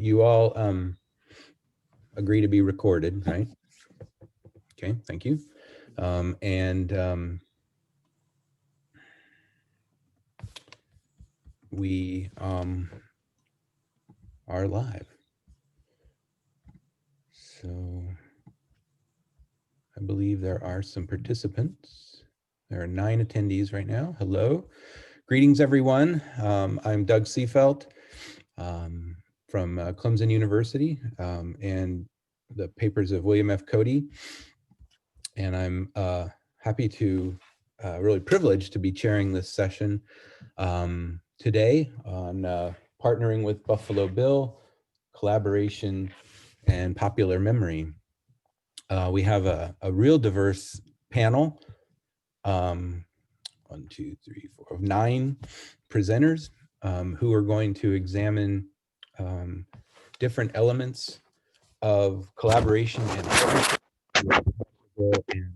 you all agree to be recorded, right? Okay, thank you. We are live. So I believe there are some participants. There are 9 attendees right now. Hello. Greetings, everyone. I'm Doug Seefeldt from Clemson University and the papers of William F. Cody. And I'm happy to, really privileged to be chairing this session today on partnering with Buffalo Bill, collaboration, and popular memory. We have a real diverse panel, 1, 2, 3, 4, of 9 presenters who are going to examine different elements of collaboration and partnership in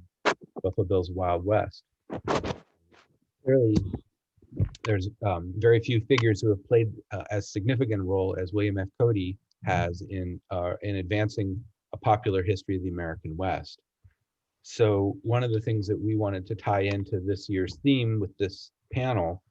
Buffalo Bill's Wild West. Clearly, there's very few figures who have played as significant a role as William F. Cody has in advancing a popular history of the American West. So one of the things that we wanted to tie into this year's theme with this panel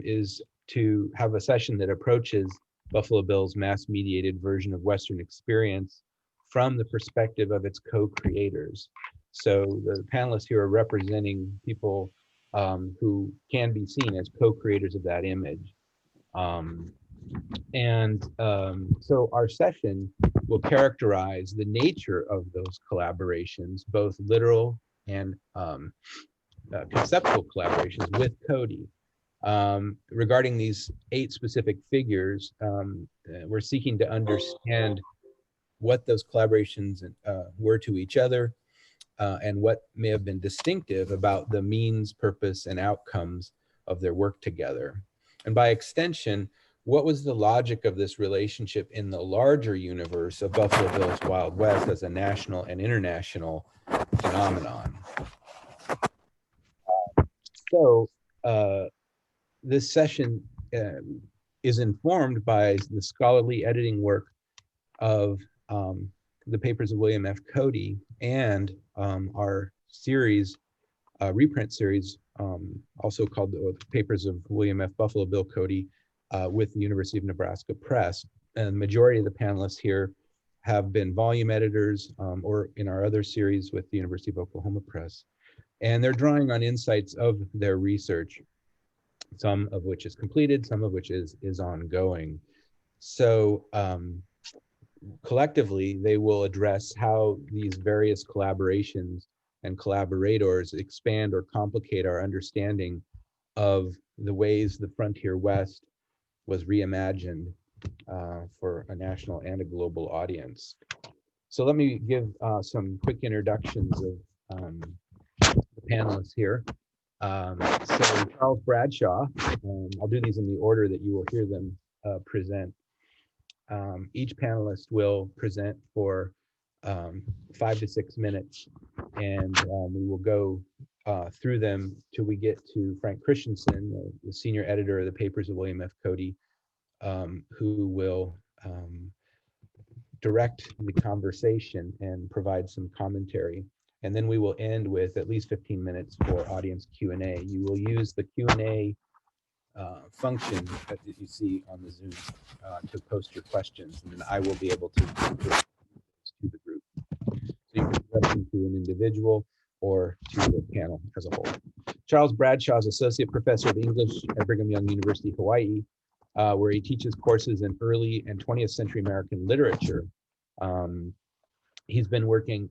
is to have a session that approaches Buffalo Bill's mass-mediated version of Western experience from the perspective of its co-creators. So the panelists here are representing people who can be seen as co-creators of that image. So our session will characterize the nature of those collaborations, both literal and conceptual collaborations with Cody. Regarding these 8 specific figures, we're seeking to understand what those collaborations were to each other and what may have been distinctive about the means, purpose, and outcomes of their work together. And by extension, what was the logic of this relationship in the larger universe of Buffalo Bill's Wild West as a national and international phenomenon? This session is informed by the scholarly editing work of the papers of William F. Cody and our series, reprint series, also called the Papers of William F. Buffalo Bill Cody with the University of Nebraska Press. And the majority of the panelists here have been volume editors or in our other series with the University of Oklahoma Press. And they're drawing on insights of their research, some of which is completed, some of which is ongoing. So collectively, they will address how these various collaborations and collaborators expand or complicate our understanding of the ways the frontier West was reimagined for a national and a global audience. So let me give some quick introductions of the panelists here. So Charles Bradshaw, I'll do these in the order that you will hear them present. Each panelist will present for 5 to 6 minutes, and we will go through them till we get to Frank Christensen, the senior editor of the papers of William F. Cody, who will direct the conversation and provide some commentary. And then we will end with at least 15 minutes for audience Q&A. You will use the Q&A function that you see on the Zoom to post your questions, and then I will be able to the group. So you can address them to an individual or to the panel as a whole. Charles Bradshaw is Associate Professor of English at Brigham Young University, Hawaii, where he teaches courses in early and 20th century American literature. He's been working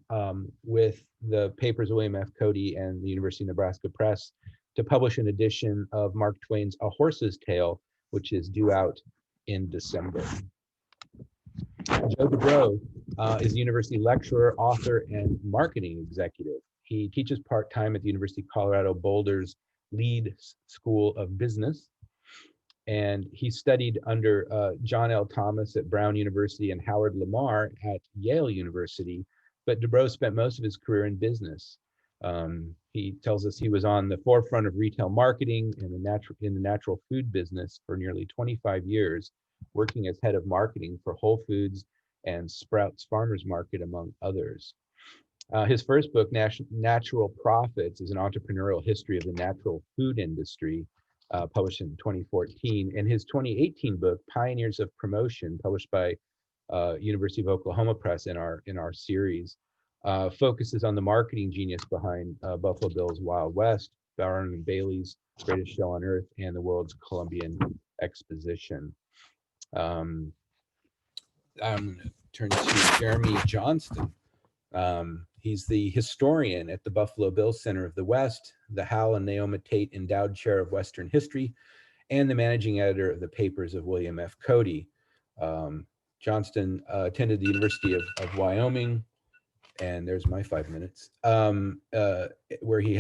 with the papers of William F. Cody and the University of Nebraska Press to publish an edition of Mark Twain's A Horse's Tale, which is due out in December. Joe Dobrow is a university lecturer, author, and marketing executive. He teaches part-time at the University of Colorado Boulder's Lead School of Business, and he studied under John L. Thomas at Brown University and Howard Lamar at Yale University, but Dobrow spent most of his career in business. He tells us he was on the forefront of retail marketing in the natural food business for nearly 25 years, working as head of marketing for Whole Foods and Sprouts Farmers Market, among others. His first book, Natural Profits, is an entrepreneurial history of the natural food industry, published in 2014. And his 2018 book, Pioneers of Promotion, published by University of Oklahoma Press in our series, focuses on the marketing genius behind Buffalo Bill's Wild West, Barnum and Bailey's Greatest Show on Earth, and the World's Columbian Exposition. I'm going to turn to Jeremy Johnston. He's the historian at the Buffalo Bill Center of the West, the Hal and Naomi Tate Endowed Chair of Western History, and the managing editor of the papers of William F. Cody. Johnston attended the University of Wyoming, and there's my 5 minutes, where he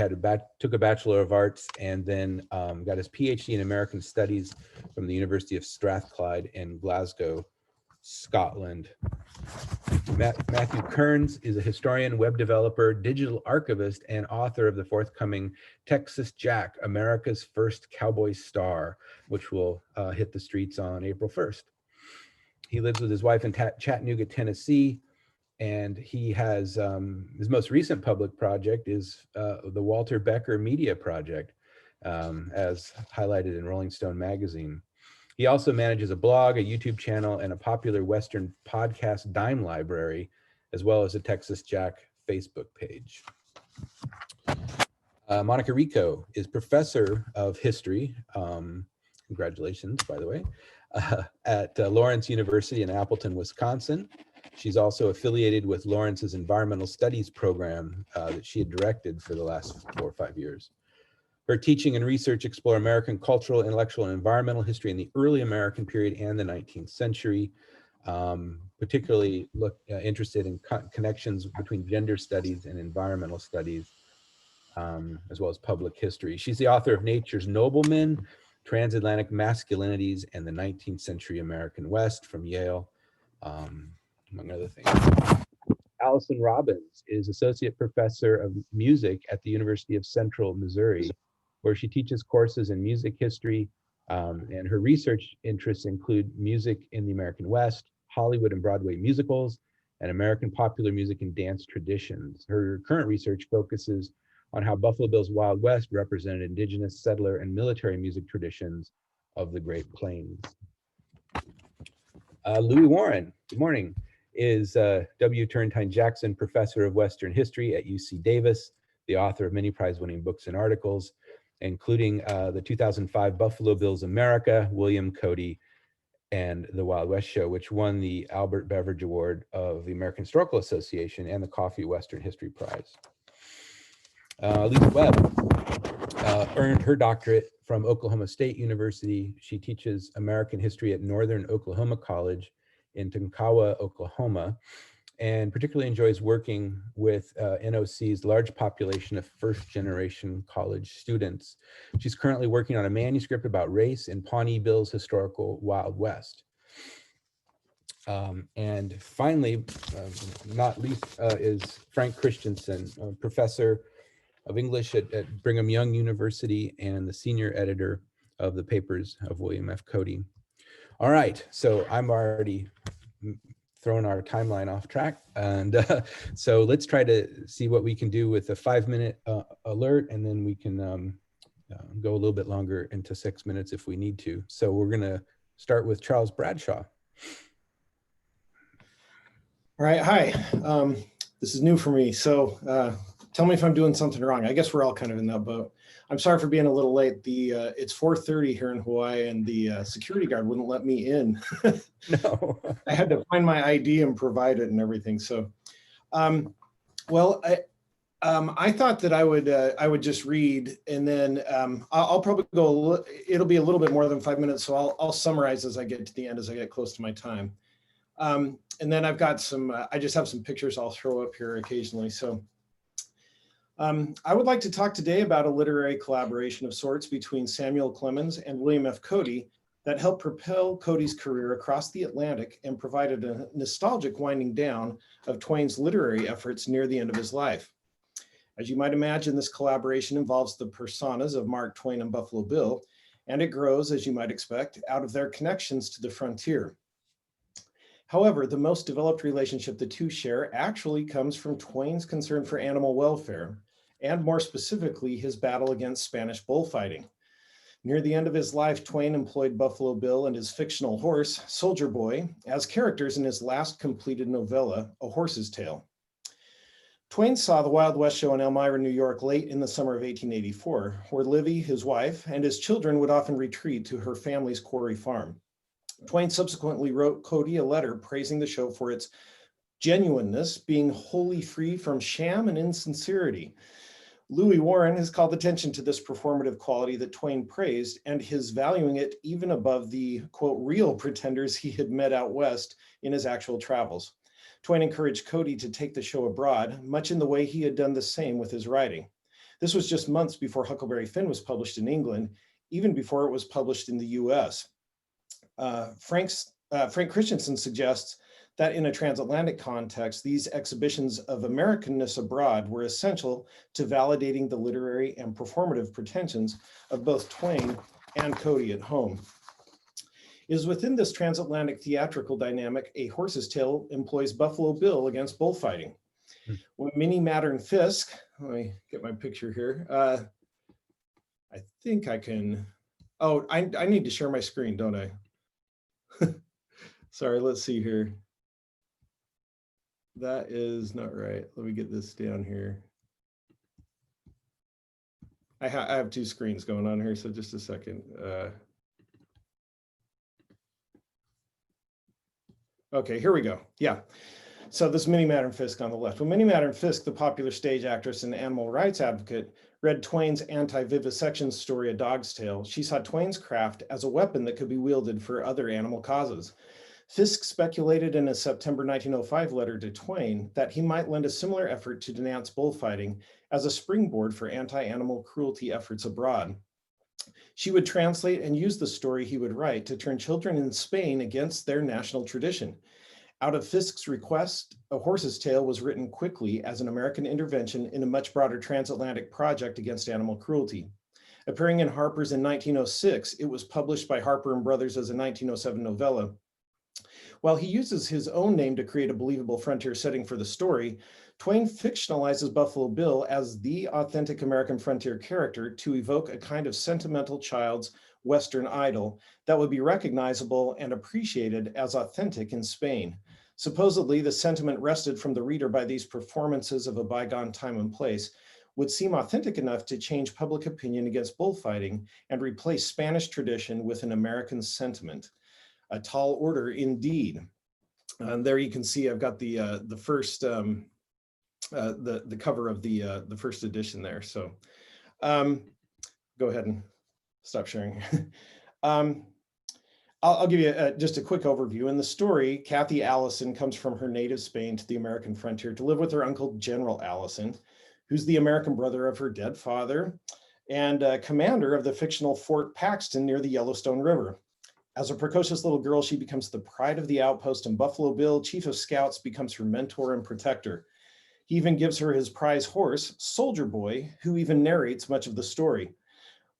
took a Bachelor of Arts and then got his PhD in American Studies from the University of Strathclyde in Glasgow, Scotland. Matthew Kearns is a historian, web developer, digital archivist, and author of the forthcoming Texas Jack, America's First Cowboy Star, which will hit the streets on April 1st. He lives with his wife in Chattanooga, Tennessee, and he has his most recent public project is the Walter Becker Media Project, as highlighted in Rolling Stone magazine. He also manages a blog, a YouTube channel, and a popular Western podcast dime library, as well as a Texas Jack Facebook page. Monica Rico is professor of history, congratulations, by the way, at Lawrence University in Appleton, Wisconsin. She's also affiliated with Lawrence's environmental studies program that she had directed for the last 4 or 5 years. Her teaching and research explore American cultural, intellectual, and environmental history in the early American period and the 19th century, particularly interested in connections between gender studies and environmental studies, as well as public history. She's the author of Nature's Noblemen, Transatlantic Masculinities, and the 19th Century American West from Yale, among other things. Allison Robbins is Associate Professor of Music at the University of Central Missouri, where she teaches courses in music history, and her research interests include music in the American West, Hollywood and Broadway musicals, and American popular music and dance traditions. Her current research focuses on how Buffalo Bill's Wild West represented indigenous, settler, and military music traditions of the Great Plains. Louis Warren, good morning, is W. Turrentine Jackson Professor of Western History at UC Davis, the author of many prize-winning books and articles, including the 2005 Buffalo Bills America, William Cody, and the Wild West Show, which won the Albert Beveridge Award of the American Historical Association and the Coffee Western History Prize. Lisa Webb earned her doctorate from Oklahoma State University. She teaches American history at Northern Oklahoma College in Tonkawa, Oklahoma, and particularly enjoys working with NOC's large population of first-generation college students. She's currently working on a manuscript about race in Pawnee Bill's historical Wild West. And finally, not least, is Frank Christensen, a professor of English at Brigham Young University and the senior editor of the papers of William F. Cody. All right, so I'm already throwing our timeline off track. And so let's try to see what we can do with a 5-minute alert, and then we can go a little bit longer into 6 minutes if we need to. So we're gonna start with Charles Bradshaw. All right, hi. This is new for me, so tell me if I'm doing something wrong. I guess we're all kind of in that boat. I'm sorry for being a little late. It's 4:30 here in Hawaii, and the security guard wouldn't let me in. No. I had to find my ID and provide it and everything. So, well, I thought that I would just read, and then I'll probably go. It'll be a little bit more than 5 minutes, so I'll summarize as I get to the end, as I get close to my time. And then I've got some. I just have some pictures I'll throw up here occasionally. So. I would like to talk today about a literary collaboration of sorts between Samuel Clemens and William F. Cody that helped propel Cody's career across the Atlantic and provided a nostalgic winding down of Twain's literary efforts near the end of his life. As you might imagine, this collaboration involves the personas of Mark Twain and Buffalo Bill, and it grows, as you might expect, out of their connections to the frontier. However, the most developed relationship the two share actually comes from Twain's concern for animal welfare, and more specifically, his battle against Spanish bullfighting. Near the end of his life, Twain employed Buffalo Bill and his fictional horse, Soldier Boy, as characters in his last completed novella, A Horse's Tale. Twain saw the Wild West show in Elmira, New York, late in the summer of 1884, where Livy, his wife, and his children would often retreat to her family's quarry farm. Twain subsequently wrote Cody a letter praising the show for its genuineness, being wholly free from sham and insincerity. Louis Warren has called attention to this performative quality that Twain praised, and his valuing it even above the, quote, real pretenders he had met out west in his actual travels. Twain encouraged Cody to take the show abroad, much in the way he had done the same with his writing. This was just months before Huckleberry Finn was published in England, even before it was published in the US. Frank Christensen suggests that in a transatlantic context, these exhibitions of Americanness abroad were essential to validating the literary and performative pretensions of both Twain and Cody at home. It is within this transatlantic theatrical dynamic, A Horse's Tale employs Buffalo Bill against bullfighting. When Minnie Mattern Fisk, let me get my picture here. I think I can, oh, I need to share my screen, don't I? Sorry, let's see here. That is not right. Let me get this down here. I have two screens going on here, so just a second. Okay, here we go. Yeah. So this Minnie Mattern Fisk on the left. When Minnie Mattern Fisk, the popular stage actress and animal rights advocate, read Twain's anti-vivisection story, A Dog's Tale, she saw Twain's craft as a weapon that could be wielded for other animal causes. Fisk speculated in a September 1905 letter to Twain that he might lend a similar effort to denounce bullfighting as a springboard for anti-animal cruelty efforts abroad. She would translate and use the story he would write to turn children in Spain against their national tradition. Out of Fisk's request, A Horse's Tale was written quickly as an American intervention in a much broader transatlantic project against animal cruelty. Appearing in Harper's in 1906, it was published by Harper and Brothers as a 1907 novella. While he uses his own name to create a believable frontier setting for the story, Twain fictionalizes Buffalo Bill as the authentic American frontier character to evoke a kind of sentimental child's Western idol that would be recognizable and appreciated as authentic in Spain. Supposedly, the sentiment wrested from the reader by these performances of a bygone time and place would seem authentic enough to change public opinion against bullfighting and replace Spanish tradition with an American sentiment. A tall order indeed. And there you can see I've got the first the cover of the first edition there. So go ahead and stop sharing. I'll give you just a quick overview. In the story, Kathy Allison comes from her native Spain to the American frontier to live with her uncle, General Allison, who's the American brother of her dead father and commander of the fictional Fort Paxton near the Yellowstone River. As a precocious little girl, she becomes the pride of the outpost, and Buffalo Bill, chief of scouts, becomes her mentor and protector. He even gives her his prize horse, Soldier Boy, who even narrates much of the story.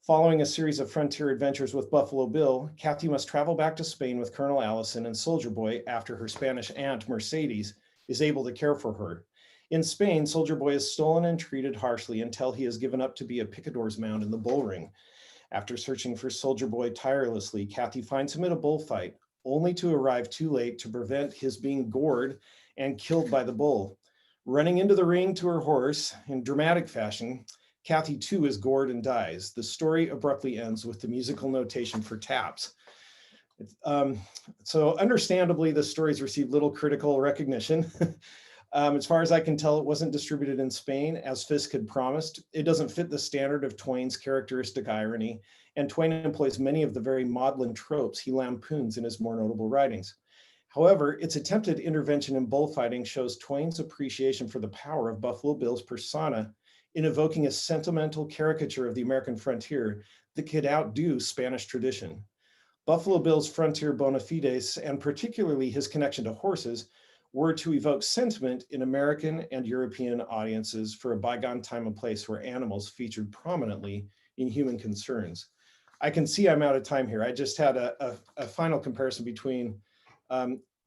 Following a series of frontier adventures with Buffalo Bill, Kathy must travel back to Spain with Colonel Allison and Soldier Boy after her Spanish aunt, Mercedes, is able to care for her. In Spain, Soldier Boy is stolen and treated harshly until he is given up to be a picador's mount in the bull ring. After searching for Soldier Boy tirelessly, Kathy finds him at a bullfight, only to arrive too late to prevent his being gored and killed by the bull. Running into the ring to her horse in dramatic fashion, Kathy too is gored and dies. The story abruptly ends with the musical notation for taps. So understandably, the story's received little critical recognition. As far as I can tell, it wasn't distributed in Spain as Fisk had promised. It doesn't fit the standard of Twain's characteristic irony, and Twain employs many of the very maudlin tropes he lampoons in his more notable writings. However, its attempted intervention in bullfighting shows Twain's appreciation for the power of Buffalo Bill's persona in evoking a sentimental caricature of the American frontier that could outdo Spanish tradition. Buffalo Bill's frontier bona fides, and particularly his connection to horses, were to evoke sentiment in American and European audiences for a bygone time and place where animals featured prominently in human concerns. I can see I'm out of time here. I just had a final comparison between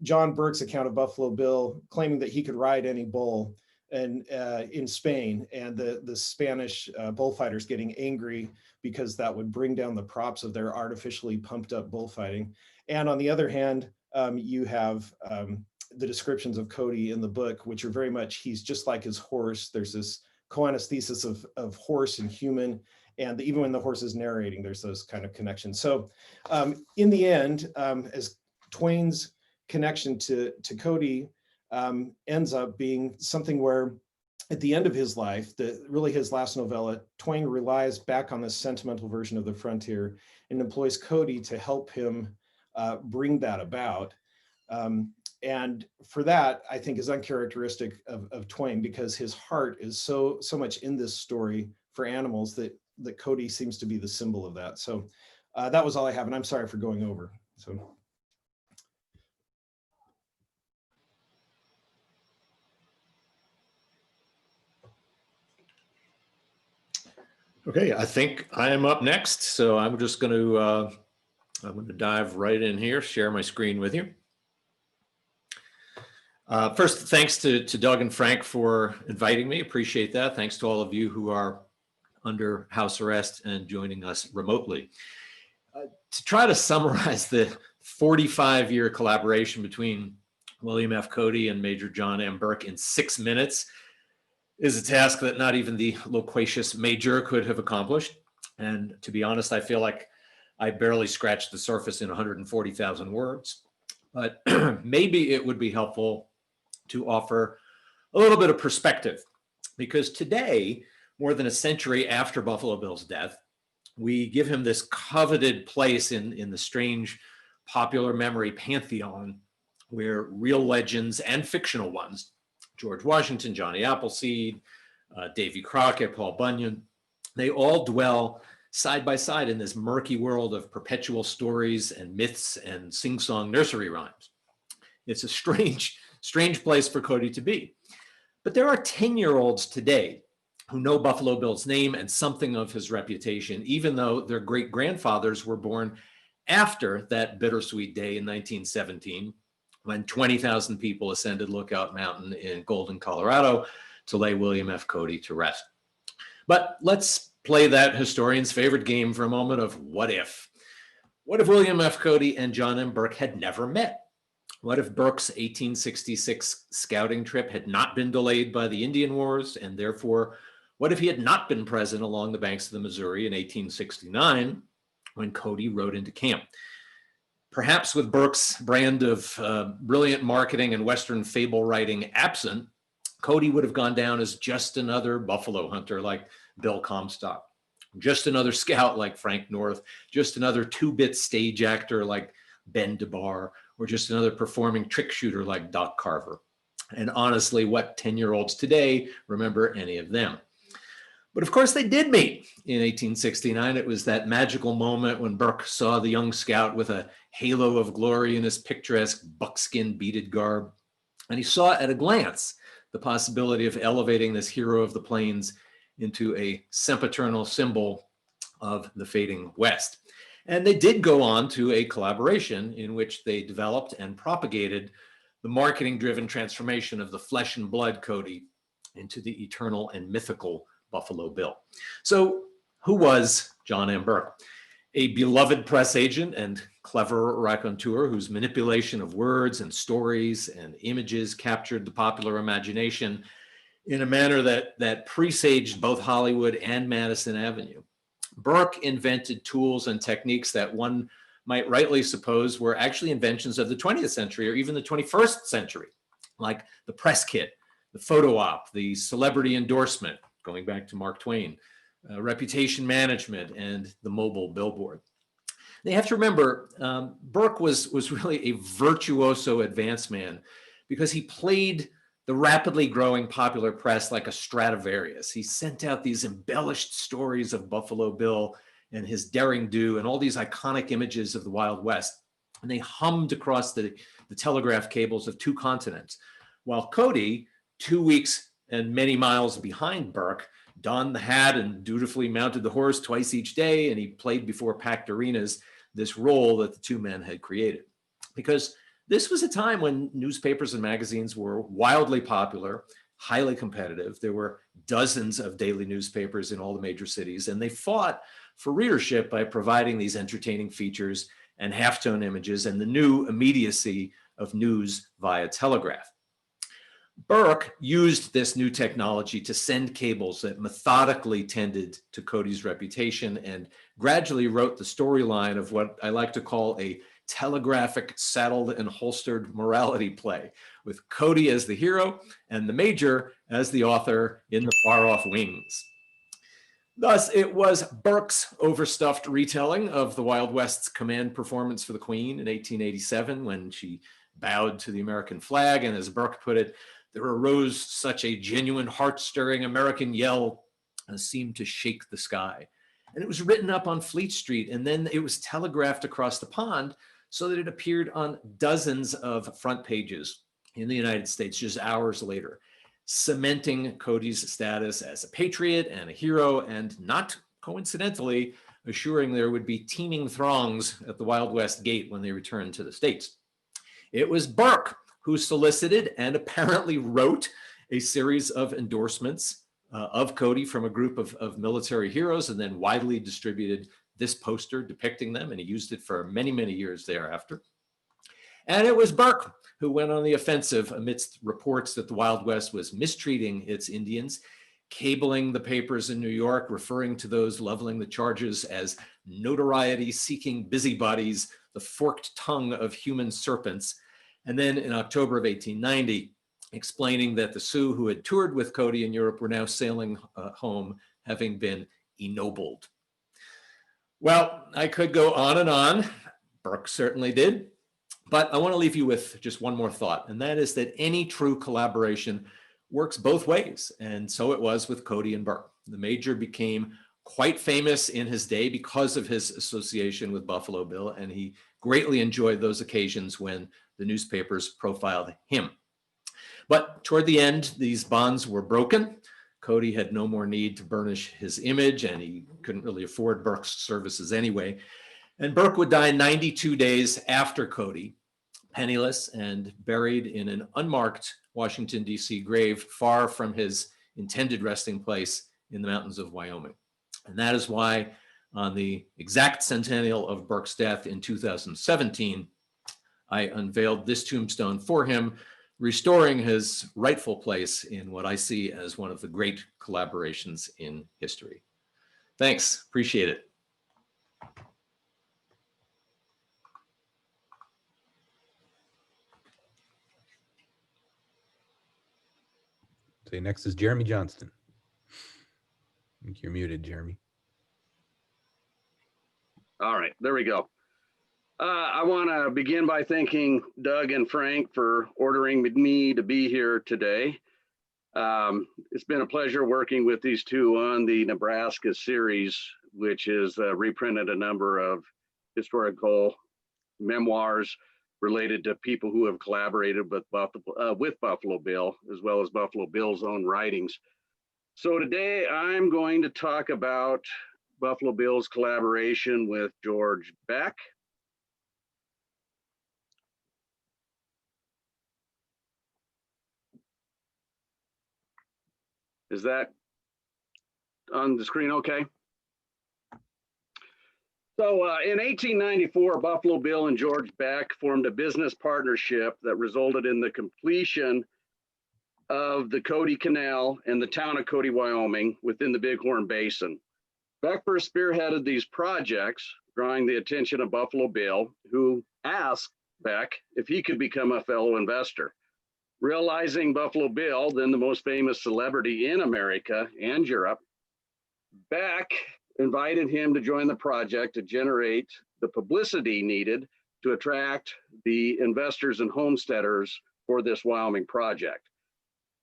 John Burke's account of Buffalo Bill claiming that he could ride any bull and in Spain, and the Spanish bullfighters getting angry because that would bring down the props of their artificially pumped up bullfighting. And on the other hand, you have the descriptions of Cody in the book, which are very much, he's just like his horse. There's this co-anesthesis of horse and human. And even when the horse is narrating, there's those kind of connections. So in the end, as Twain's connection to Cody ends up being something where at the end of his life, really his last novella, Twain relies back on this sentimental version of the frontier and employs Cody to help him bring that about. And for that, I think is uncharacteristic of Twain, because his heart is so much in this story for animals that Cody seems to be the symbol of that. So that was all I have, and I'm sorry for going over. So. Okay, I think I am up next, so I'm just going to dive right in here, share my screen with you. First, thanks to Doug and Frank for inviting me. Appreciate that. Thanks to all of you who are under house arrest and joining us remotely. To try to summarize the 45-year collaboration between William F. Cody and Major John M. Burke in 6 minutes is a task that not even the loquacious Major could have accomplished. And to be honest, I feel like I barely scratched the surface in 140,000 words. But maybe it would be helpful to offer a little bit of perspective, because today, more than a century after Buffalo Bill's death, we give him this coveted place in the strange popular memory pantheon where real legends and fictional ones, George Washington, Johnny Appleseed, Davy Crockett, Paul Bunyan, they all dwell side by side in this murky world of perpetual stories and myths and sing-song nursery rhymes. It's a strange place for Cody to be. But there are 10-year-olds today who know Buffalo Bill's name and something of his reputation, even though their great-grandfathers were born after that bittersweet day in 1917, when 20,000 people ascended Lookout Mountain in Golden, Colorado, to lay William F. Cody to rest. But let's play that historian's favorite game for a moment of what if. What if William F. Cody and John M. Burke had never met? What if Burke's 1866 scouting trip had not been delayed by the Indian Wars, and therefore, what if he had not been present along the banks of the Missouri in 1869 when Cody rode into camp? Perhaps with Burke's brand of brilliant marketing and Western fable writing absent, Cody would have gone down as just another buffalo hunter like Bill Comstock, just another scout like Frank North, just another two-bit stage actor like Ben DeBar, or just another performing trick shooter like Doc Carver. And honestly, what 10-year-olds today remember any of them? But of course they did meet in 1869. It was that magical moment when Burke saw the young scout with a halo of glory in his picturesque buckskin beaded garb. And he saw at a glance the possibility of elevating this hero of the plains into a sempiternal symbol of the fading West. And they did go on to a collaboration in which they developed and propagated the marketing-driven transformation of the flesh and blood Cody into the eternal and mythical Buffalo Bill. So who was John M. Burke? A beloved press agent and clever raconteur whose manipulation of words and stories and images captured the popular imagination in a manner that presaged both Hollywood and Madison Avenue. Burke invented tools and techniques that one might rightly suppose were actually inventions of the 20th century or even the 21st century, like the press kit, the photo op, the celebrity endorsement, going back to Mark Twain, reputation management, and the mobile billboard. They have to remember, Burke was really a virtuoso advance man because he played the rapidly growing popular press like a Stradivarius. He sent out these embellished stories of Buffalo Bill and his daring do and all these iconic images of the Wild West. And they hummed across the telegraph cables of 2 continents. While Cody, 2 weeks and many miles behind Burke, donned the hat and dutifully mounted the horse twice each day, and he played before packed arenas this role that the two men had created. Because this was a time when newspapers and magazines were wildly popular, highly competitive. There were dozens of daily newspapers in all the major cities, and they fought for readership by providing these entertaining features and halftone images and the new immediacy of news via telegraph. Burke used this new technology to send cables that methodically tended to Cody's reputation and gradually wrote the storyline of what I like to call a telegraphic saddled and holstered morality play, with Cody as the hero and the major as the author in the far-off wings. Thus, it was Burke's overstuffed retelling of the Wild West's command performance for the Queen in 1887 when she bowed to the American flag, and as Burke put it, there arose such a genuine heart-stirring American yell as seemed to shake the sky. And it was written up on Fleet Street, and then it was telegraphed across the pond so that it appeared on dozens of front pages in the United States just hours later, cementing Cody's status as a patriot and a hero, and not coincidentally, assuring there would be teeming throngs at the Wild West gate when they returned to the States. It was Burke who solicited and apparently wrote a series of endorsements of Cody from a group of military heroes, and then widely distributed this poster depicting them, and he used it for many, many years thereafter. And it was Burke who went on the offensive amidst reports that the Wild West was mistreating its Indians, cabling the papers in New York, referring to those leveling the charges as notoriety-seeking busybodies, the forked tongue of human serpents. And then in October of 1890, explaining that the Sioux who had toured with Cody in Europe were now sailing home, having been ennobled. Well, I could go on and on. Burke certainly did. But I want to leave you with just one more thought, and that is that any true collaboration works both ways. And so it was with Cody and Burke. The Major became quite famous in his day because of his association with Buffalo Bill, and he greatly enjoyed those occasions when the newspapers profiled him. But toward the end, these bonds were broken. Cody had no more need to burnish his image, and he couldn't really afford Burke's services anyway. And Burke would die 92 days after Cody, penniless and buried in an unmarked Washington, D.C. grave far from his intended resting place in the mountains of Wyoming. And that is why on the exact centennial of Burke's death in 2017, I unveiled this tombstone for him, restoring his rightful place in what I see as one of the great collaborations in history. Thanks, appreciate it. Okay, next is Jeremy Johnston. I think you're muted, Jeremy. All right, there we go. I want to begin by thanking Doug and Frank for ordering me to be here today. It's been a pleasure working with these two on the Nebraska series, which is reprinted a number of historical memoirs related to people who have collaborated with Buffalo Bill, as well as Buffalo Bill's own writings. So today I'm going to talk about Buffalo Bill's collaboration with George Beck. Is that on the screen okay? So in 1894, Buffalo Bill and George Beck formed a business partnership that resulted in the completion of the Cody Canal and the town of Cody, Wyoming, within the Bighorn Basin. Beck first spearheaded these projects, drawing the attention of Buffalo Bill, who asked Beck if he could become a fellow investor. Realizing Buffalo Bill, then the most famous celebrity in America and Europe, Beck invited him to join the project to generate the publicity needed to attract the investors and homesteaders for this Wyoming project.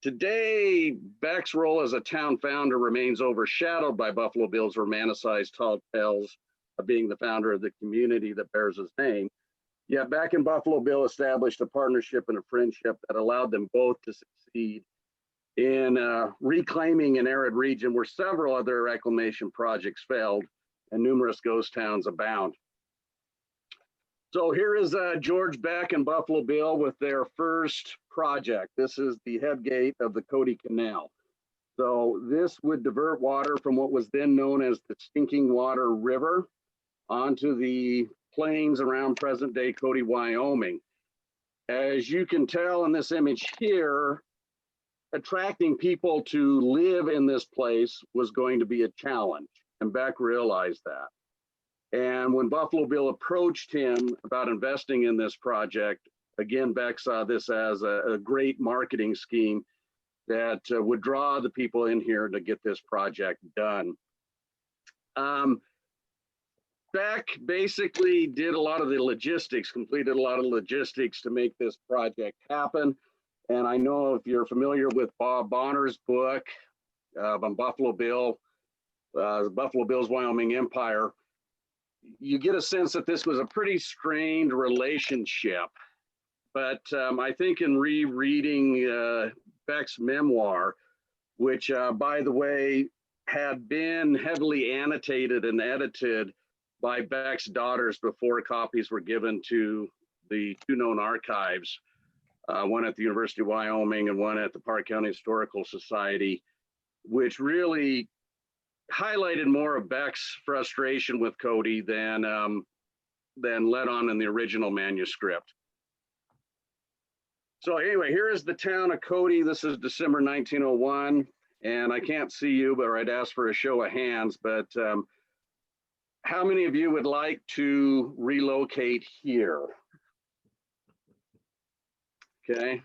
Today, Beck's role as a town founder remains overshadowed by Buffalo Bill's romanticized tall tales of being the founder of the community that bears his name. Yet Beck and Buffalo Bill established a partnership and a friendship that allowed them both to succeed in reclaiming an arid region where several other reclamation projects failed and numerous ghost towns abound. So here is George Beck and Buffalo Bill with their first project. This is the head gate of the Cody Canal. So this would divert water from what was then known as the Stinking Water River onto the plains around present-day Cody, Wyoming. As you can tell in this image here, attracting people to live in this place was going to be a challenge, and Beck realized that. And when Buffalo Bill approached him about investing in this project, again, Beck saw this as a great marketing scheme that would draw the people in here to get this project done. Beck basically did a lot of the logistics, completed a lot of logistics to make this project happen. And I know if you're familiar with Bob Bonner's book on Buffalo Bill, Buffalo Bill's Wyoming Empire, you get a sense that this was a pretty strained relationship. But I think in rereading Beck's memoir, which by the way, had been heavily annotated and edited by Beck's daughters before copies were given to the two known archives, one at the University of Wyoming and one at the Park County Historical Society, which really highlighted more of Beck's frustration with Cody than let on in the original manuscript. So anyway, here is the town of Cody. This is December 1901, and I can't see you, but I'd ask for a show of hands. But how many of you would like to relocate here? Okay,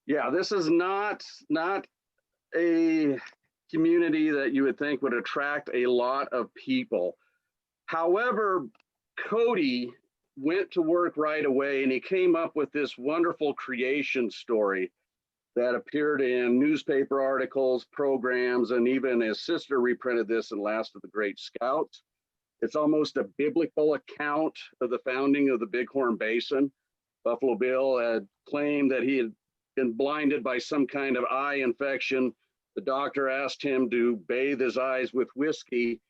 yeah, this is not a community that you would think would attract a lot of people. However, Cody went to work right away, and he came up with this wonderful creation story that appeared in newspaper articles, programs, and even his sister reprinted this in Last of the Great Scouts. It's almost a biblical account of the founding of the Bighorn Basin. Buffalo Bill had claimed that he had been blinded by some kind of eye infection. The doctor asked him to bathe his eyes with whiskey,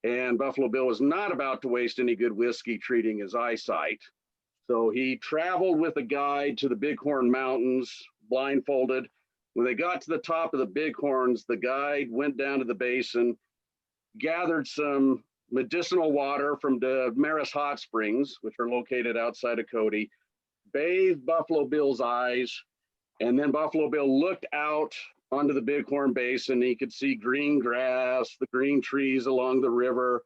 and Buffalo Bill was not about to waste any good whiskey treating his eyesight. So he traveled with a guide to the Bighorn Mountains, blindfolded. When they got to the top of the Bighorns, the guide went down to the basin, gathered some medicinal water from the Maris Hot Springs, which are located outside of Cody, bathed Buffalo Bill's eyes, and then Buffalo Bill looked out onto the Bighorn Basin. He could see green grass, the green trees along the river.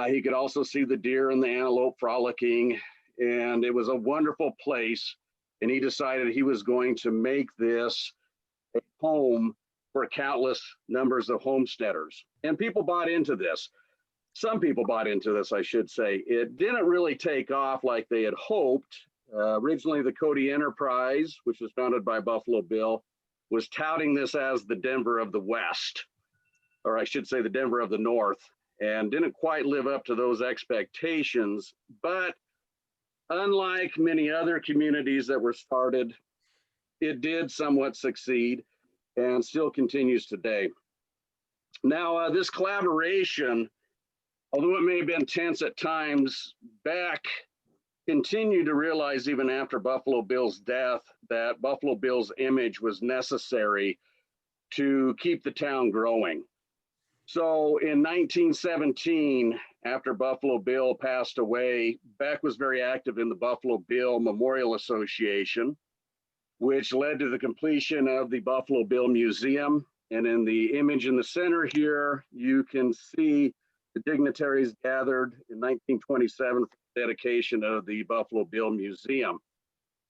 He could also see the deer and the antelope frolicking, and it was a wonderful place. And he decided he was going to make this a home for countless numbers of homesteaders. And people bought into this. Some people bought into this, I should say. It didn't really take off like they had hoped. Originally, the Cody Enterprise, which was founded by Buffalo Bill, was touting this as the Denver of the West, or I should say the Denver of the North, and didn't quite live up to those expectations. But unlike many other communities that were started, it did somewhat succeed and still continues today. Now, this collaboration, although it may have been tense at times, Beck continued to realize even after Buffalo Bill's death that Buffalo Bill's image was necessary to keep the town growing. So in 1917, after Buffalo Bill passed away, Beck was very active in the Buffalo Bill Memorial Association, which led to the completion of the Buffalo Bill Museum. And in the image in the center here, you can see the dignitaries gathered in 1927 for the dedication of the Buffalo Bill Museum.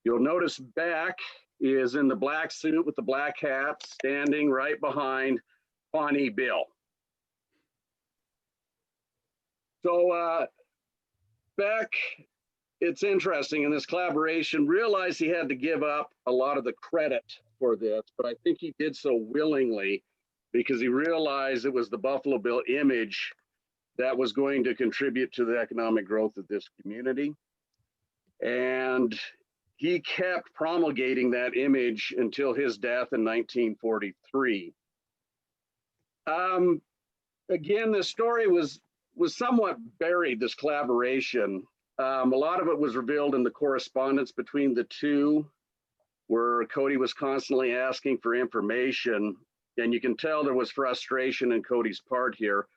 You'll notice Beck is in the black suit with the black hat, standing right behind Pawnee Bill. So Beck, it's interesting in this collaboration, realized he had to give up a lot of the credit for this, but I think he did so willingly because he realized it was the Buffalo Bill image that was going to contribute to the economic growth of this community. And he kept promulgating that image until his death in 1943. Again, the story was somewhat buried, this collaboration. A lot of it was revealed in the correspondence between the two, where Cody was constantly asking for information, and you can tell there was frustration in Cody's part here.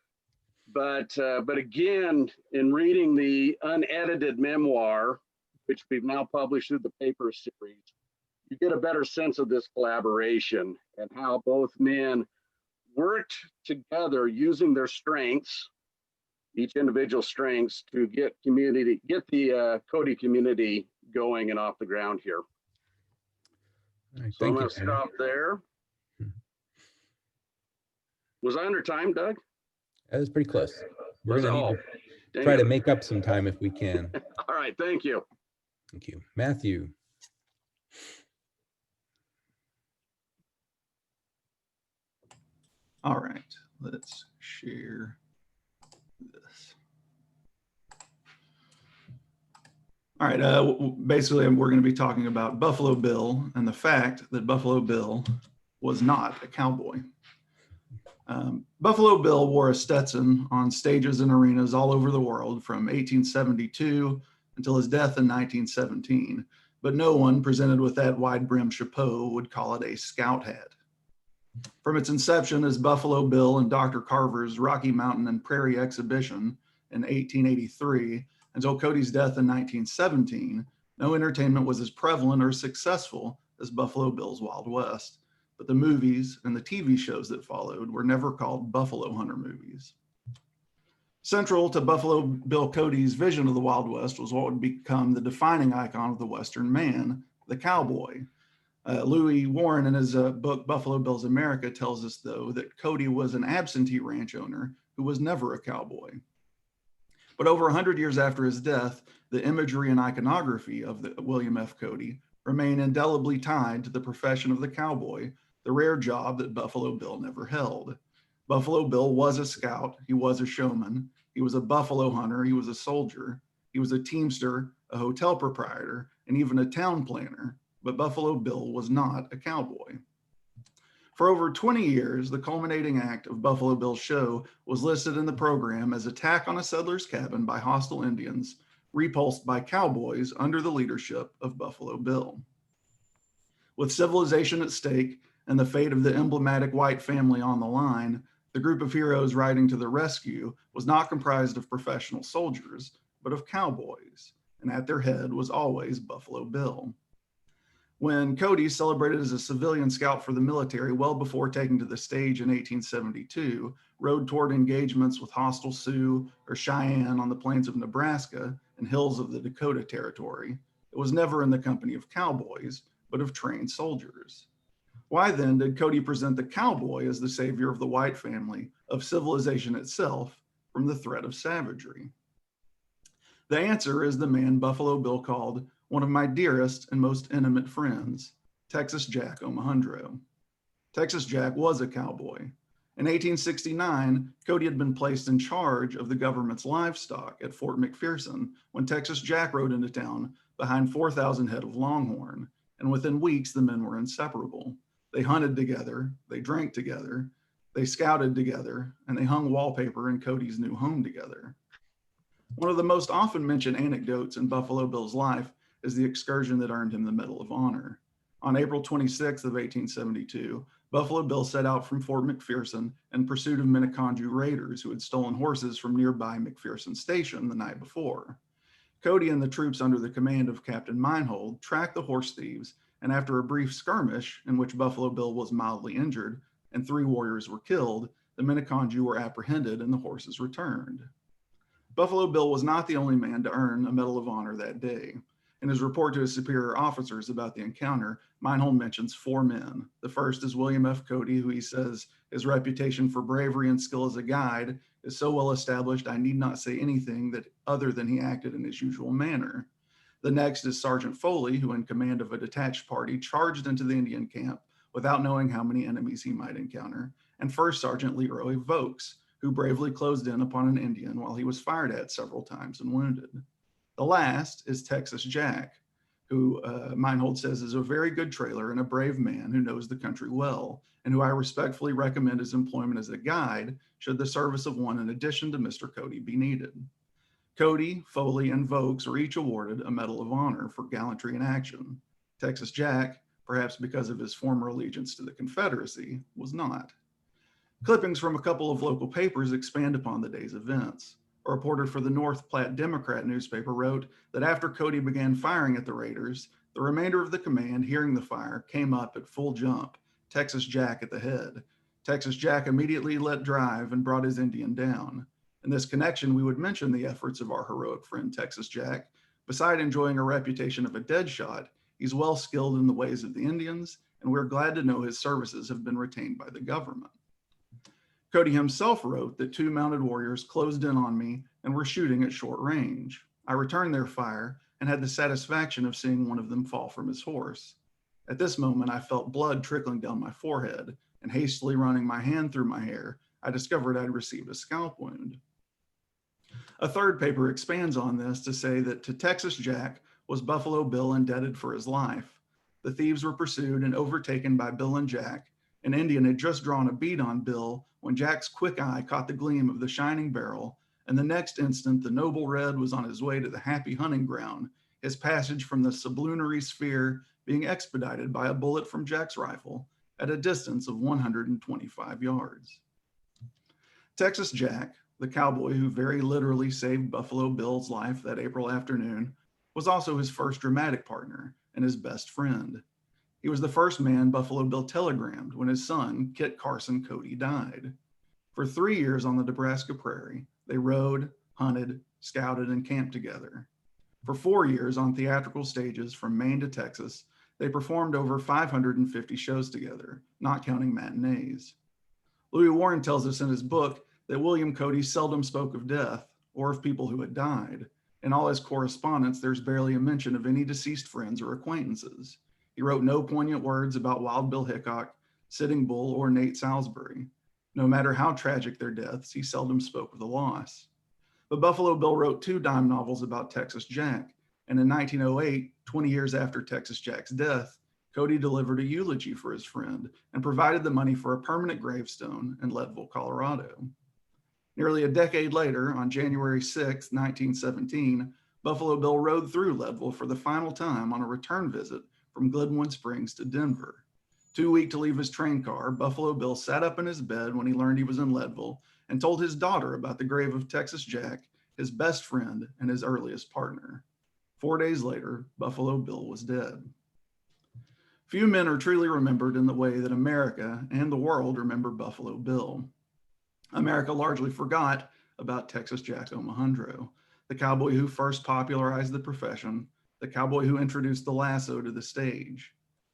But again, in reading the unedited memoir, which we've now published through the paper series, you get a better sense of this collaboration and how both men worked together using their strengths, each individual strengths, to get the Cody community going and off the ground here. All right, So I'm thank going you, to Tanner. stop there. Was I under time, Doug? That was pretty close. We're going to need to Dang try it. to make up some time if we can. All right, thank you. Thank you. Matthew. All right, let's share this. All right, basically we're going to be talking about Buffalo Bill and the fact that Buffalo Bill was not a cowboy. Buffalo Bill wore a Stetson on stages and arenas all over the world from 1872 until his death in 1917, but no one presented with that wide-brimmed chapeau would call it a scout hat. From its inception as Buffalo Bill and Dr. Carver's Rocky Mountain and Prairie exhibition in 1883 until Cody's death in 1917, no entertainment was as prevalent or successful as Buffalo Bill's Wild West, but the movies and the TV shows that followed were never called Buffalo Hunter movies. Central to Buffalo Bill Cody's vision of the Wild West was what would become the defining icon of the Western man, the cowboy. Louis Warren, in his book Buffalo Bill's America, tells us, though, that Cody was an absentee ranch owner who was never a cowboy. But over 100 years after his death, the imagery and iconography of William F. Cody remain indelibly tied to the profession of the cowboy, the rare job that Buffalo Bill never held. Buffalo Bill was a scout, he was a showman, he was a buffalo hunter, he was a soldier, he was a teamster, a hotel proprietor, and even a town planner, but Buffalo Bill was not a cowboy. For over 20 years, the culminating act of Buffalo Bill's show was listed in the program as attack on a settler's cabin by hostile Indians, repulsed by cowboys under the leadership of Buffalo Bill. With civilization at stake and the fate of the emblematic white family on the line, the group of heroes riding to the rescue was not comprised of professional soldiers, but of cowboys, and at their head was always Buffalo Bill. When Cody, celebrated as a civilian scout for the military well before taking to the stage in 1872, rode toward engagements with hostile Sioux or Cheyenne on the plains of Nebraska and hills of the Dakota Territory, it was never in the company of cowboys, but of trained soldiers. Why then did Cody present the cowboy as the savior of the white family, of civilization itself, from the threat of savagery? The answer is the man Buffalo Bill called one of my dearest and most intimate friends, Texas Jack Omohundro. Texas Jack was a cowboy. In 1869, Cody had been placed in charge of the government's livestock at Fort McPherson when Texas Jack rode into town behind 4,000 head of longhorn, and within weeks the men were inseparable. They hunted together, they drank together, they scouted together, and they hung wallpaper in Cody's new home together. One of the most often mentioned anecdotes in Buffalo Bill's life is the excursion that earned him the Medal of Honor. On April 26th of 1872, Buffalo Bill set out from Fort McPherson in pursuit of Minneconjou raiders who had stolen horses from nearby McPherson Station the night before. Cody and the troops under the command of Captain Meinhold tracked the horse thieves, and after a brief skirmish in which Buffalo Bill was mildly injured and 3 warriors were killed, the Minneconjou were apprehended and the horses returned. Buffalo Bill was not the only man to earn a Medal of Honor that day. In his report to his superior officers about the encounter, Meinhold mentions 4 men. The first is William F. Cody, who he says his reputation for bravery and skill as a guide is so well established I need not say anything that other than he acted in his usual manner. The next is Sergeant Foley, who in command of a detached party charged into the Indian camp without knowing how many enemies he might encounter, and First Sergeant Leroy Vokes, who bravely closed in upon an Indian while he was fired at several times and wounded. The last is Texas Jack, who Meinhold says is a very good trailer and a brave man who knows the country well, and who I respectfully recommend his employment as a guide should the service of one in addition to Mr. Cody be needed. Cody, Foley, and Vokes are each awarded a Medal of Honor for gallantry in action. Texas Jack, perhaps because of his former allegiance to the Confederacy, was not. Clippings from a couple of local papers expand upon the day's events. A reporter for the North Platte Democrat newspaper wrote that after Cody began firing at the raiders, the remainder of the command, hearing the fire, came up at full jump, Texas Jack at the head. Texas Jack immediately let drive and brought his Indian down. In this connection, we would mention the efforts of our heroic friend Texas Jack. Beside enjoying a reputation of a dead shot, he's well skilled in the ways of the Indians, and we're glad to know his services have been retained by the government. Cody himself wrote that 2 mounted warriors closed in on me and were shooting at short range. I returned their fire and had the satisfaction of seeing one of them fall from his horse. At this moment, I felt blood trickling down my forehead, and hastily running my hand through my hair, I discovered I'd received a scalp wound. A third paper expands on this to say that to Texas Jack was Buffalo Bill indebted for his life. The thieves were pursued and overtaken by Bill and Jack. An Indian had just drawn a bead on Bill when Jack's quick eye caught the gleam of the shining barrel, and the next instant the noble red was on his way to the happy hunting ground, his passage from the sublunary sphere being expedited by a bullet from Jack's rifle at a distance of 125 yards. Texas Jack, the cowboy who very literally saved Buffalo Bill's life that April afternoon, was also his first dramatic partner and his best friend. He was the first man Buffalo Bill telegrammed when his son, Kit Carson Cody, died. For 3 years on the Nebraska prairie, they rode, hunted, scouted, and camped together. For 4 years on theatrical stages from Maine to Texas, they performed over 550 shows together, not counting matinees. Louis Warren tells us in his book that William Cody seldom spoke of death or of people who had died. In all his correspondence, there's barely a mention of any deceased friends or acquaintances. He wrote no poignant words about Wild Bill Hickok, Sitting Bull, or Nate Salisbury. No matter how tragic their deaths, he seldom spoke of the loss. But Buffalo Bill wrote 2 dime novels about Texas Jack, and in 1908, 20 years after Texas Jack's death, Cody delivered a eulogy for his friend and provided the money for a permanent gravestone in Leadville, Colorado. Nearly a decade later, on January 6, 1917, Buffalo Bill rode through Leadville for the final time on a return visit from Glenwood Springs to Denver. Too weak to leave his train car, Buffalo Bill sat up in his bed when he learned he was in Leadville and told his daughter about the grave of Texas Jack, his best friend and his earliest partner. 4 days later, Buffalo Bill was dead. Few men are truly remembered in the way that America and the world remember Buffalo Bill. America largely forgot about Texas Jack Omohundro, the cowboy who first popularized the profession, the cowboy who introduced the lasso to the stage,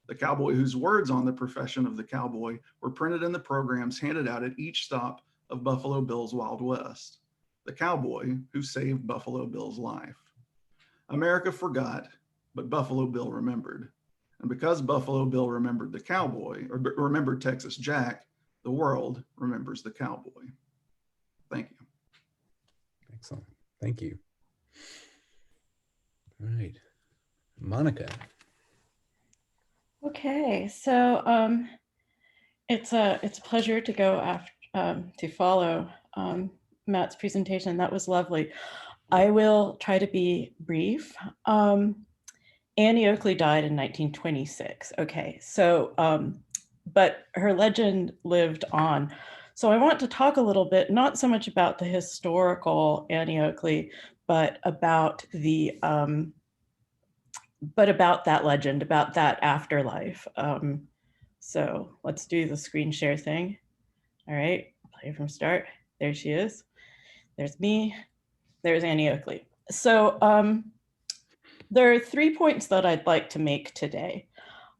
the cowboy whose words on the profession of the cowboy were printed in the programs handed out at each stop of Buffalo Bill's Wild West, the cowboy who saved Buffalo Bill's life. America forgot, but Buffalo Bill remembered. And because Buffalo Bill remembered the cowboy, or remembered Texas Jack, the world remembers the cowboy. Thank you. Excellent. Thank you. All right. Monica. Okay, so it's a pleasure to go after to follow Matt's presentation. That was lovely. I will try to be brief. Annie Oakley died in 1926. Okay, so but her legend lived on. So I want to talk a little bit, not so much about the historical Annie Oakley, but about the about that legend, about that afterlife. So let's do the screen share thing. All right, play from start. There she is. There's me. There's Annie Oakley. So there are 3 points that I'd like to make today.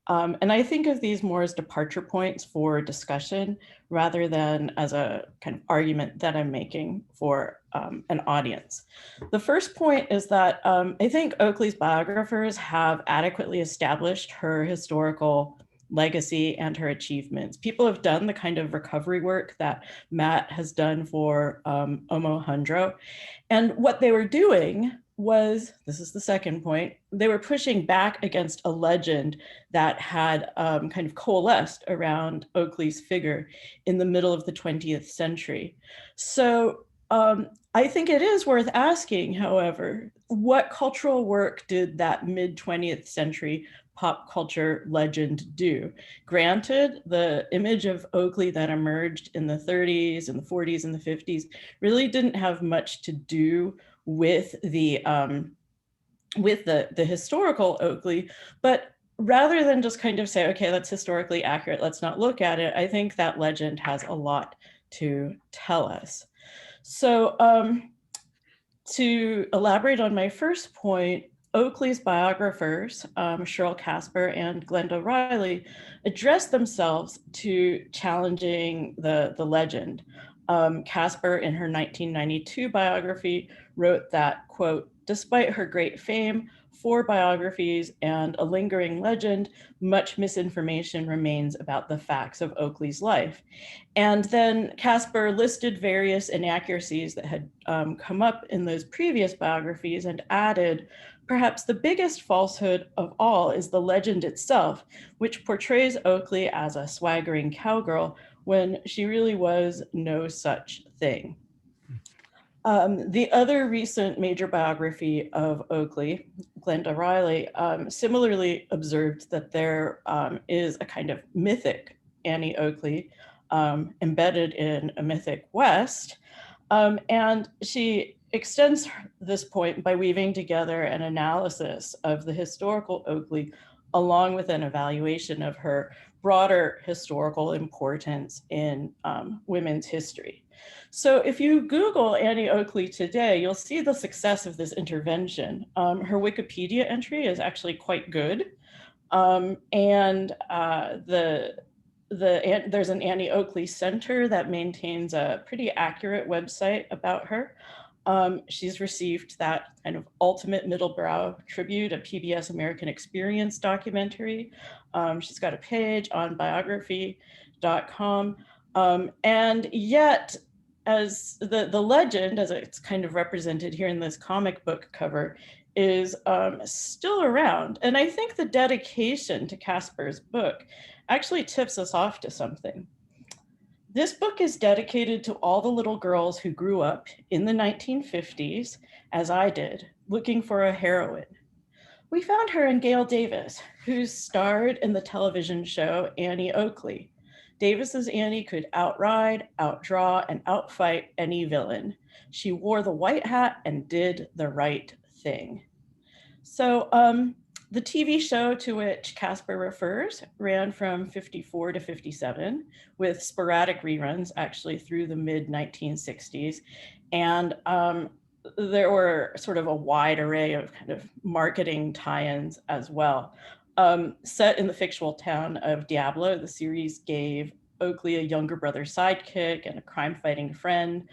And I think of these more as departure points for discussion rather than as a kind of argument that I'm making for an audience. The first point is that I think Oakley's biographers have adequately established her historical legacy and her achievements. People have done the kind of recovery work that Matt has done for Omohundro. And what they were doing was, this is the second point, they were pushing back against a legend that had kind of coalesced around Oakley's figure in the middle of the 20th century. So I think it is worth asking, however, what cultural work did that mid-20th century pop culture legend do? Granted, the image of Oakley that emerged in the 30s and the 40s and the 50s really didn't have much to do with the historical Oakley, but rather than just kind of say, okay, that's historically accurate, let's not look at it, I think that legend has a lot to tell us. So to elaborate on my first point, Oakley's biographers, Cheryl, Casper, and Glenda Riley, addressed themselves to challenging the legend. Casper, in her 1992 biography, wrote that, quote, despite her great fame, 4 biographies, and a lingering legend, much misinformation remains about the facts of Oakley's life. And then Casper listed various inaccuracies that had come up in those previous biographies and added, perhaps the biggest falsehood of all is the legend itself, which portrays Oakley as a swaggering cowgirl when she really was no such thing. The other recent major biography of Oakley, Glenda Riley, similarly observed that there is a kind of mythic Annie Oakley embedded in a mythic West. And she extends this point by weaving together an analysis of the historical Oakley along with an evaluation of her broader historical importance in women's history. So if you Google Annie Oakley today, you'll see the success of this intervention. Her Wikipedia entry is actually quite good. And there's an Annie Oakley Center that maintains a pretty accurate website about her. She's received that kind of ultimate middlebrow tribute, a PBS American Experience documentary. She's got a page on biography.com. And yet, as the legend, as it's kind of represented here in this comic book cover, is still around. And I think the dedication to Casper's book actually tips us off to something. This book is dedicated to all the little girls who grew up in the 1950s, as I did, looking for a heroine. We found her in Gail Davis, who starred in the television show Annie Oakley. Davis's Annie could outride, outdraw, and outfight any villain. She wore the white hat and did the right thing. So the TV show to which Casper refers ran from 54 to 57 with sporadic reruns actually through the mid-1960s. And there were sort of a wide array of kind of marketing tie-ins as well. Set in the fictional town of Diablo, the series gave Oakley a younger brother sidekick and a crime-fighting friend.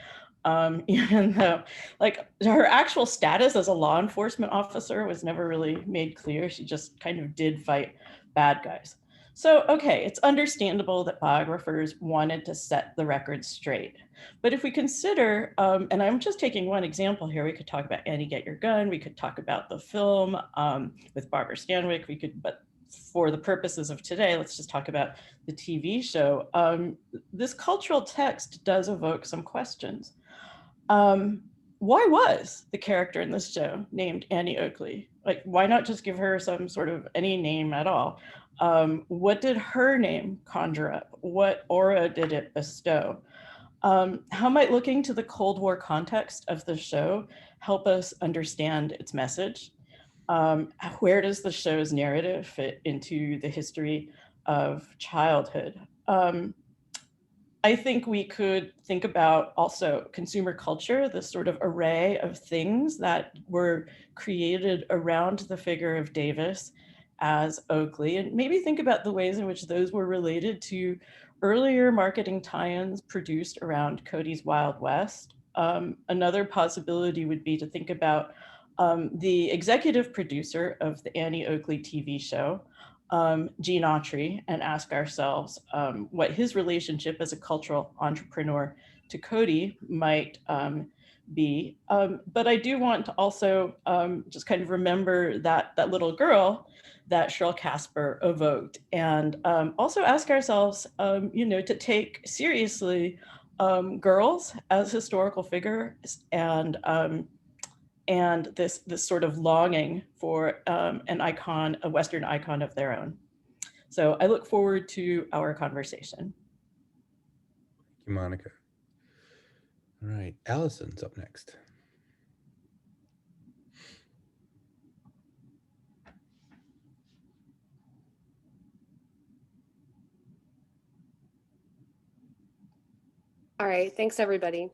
Even though, like, her actual status as a law enforcement officer was never really made clear. She just kind of did fight bad guys. So, okay, it's understandable that biographers wanted to set the record straight. But if we consider, and I'm just taking one example here, we could talk about Annie Get Your Gun, we could talk about the film with Barbara Stanwyck, but for the purposes of today, let's just talk about the TV show. This cultural text does evoke some questions. Why was the character in this show named Annie Oakley? Like, why not just give her some sort of any name at all? What did her name conjure up? What aura did it bestow? How might looking to the Cold War context of the show help us understand its message? Where does the show's narrative fit into the history of childhood? I think we could think about also consumer culture, this sort of array of things that were created around the figure of Davis as Oakley, and maybe think about the ways in which those were related to earlier marketing tie-ins produced around Cody's Wild West. Another possibility would be to think about the executive producer of the Annie Oakley TV show, Gene Autry, and ask ourselves what his relationship as a cultural entrepreneur to Cody might be. But I do want to also just kind of remember that little girl that Cheryl Casper evoked, and also ask ourselves, to take seriously girls as historical figures, and this sort of longing for an icon, a Western icon of their own. So I look forward to our conversation. Thank you, Monica. All right, Allison's up next. All right, thanks everybody.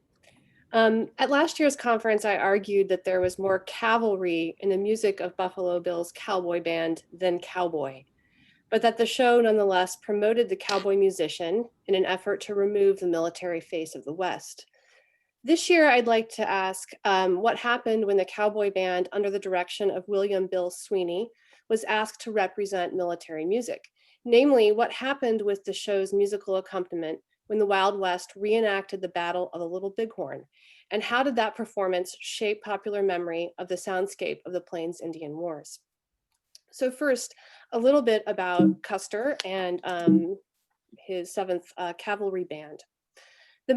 At last year's conference, I argued that there was more cavalry in the music of Buffalo Bill's cowboy band than cowboy, but that the show nonetheless promoted the cowboy musician in an effort to remove the military face of the West. This year, I'd like to ask what happened when the cowboy band, under the direction of William Bill Sweeney, was asked to represent military music. Namely, what happened with the show's musical accompaniment when the Wild West reenacted the Battle of the Little Bighorn? And how did that performance shape popular memory of the soundscape of the Plains Indian Wars? So first, a little bit about Custer and his 7th Cavalry Band. The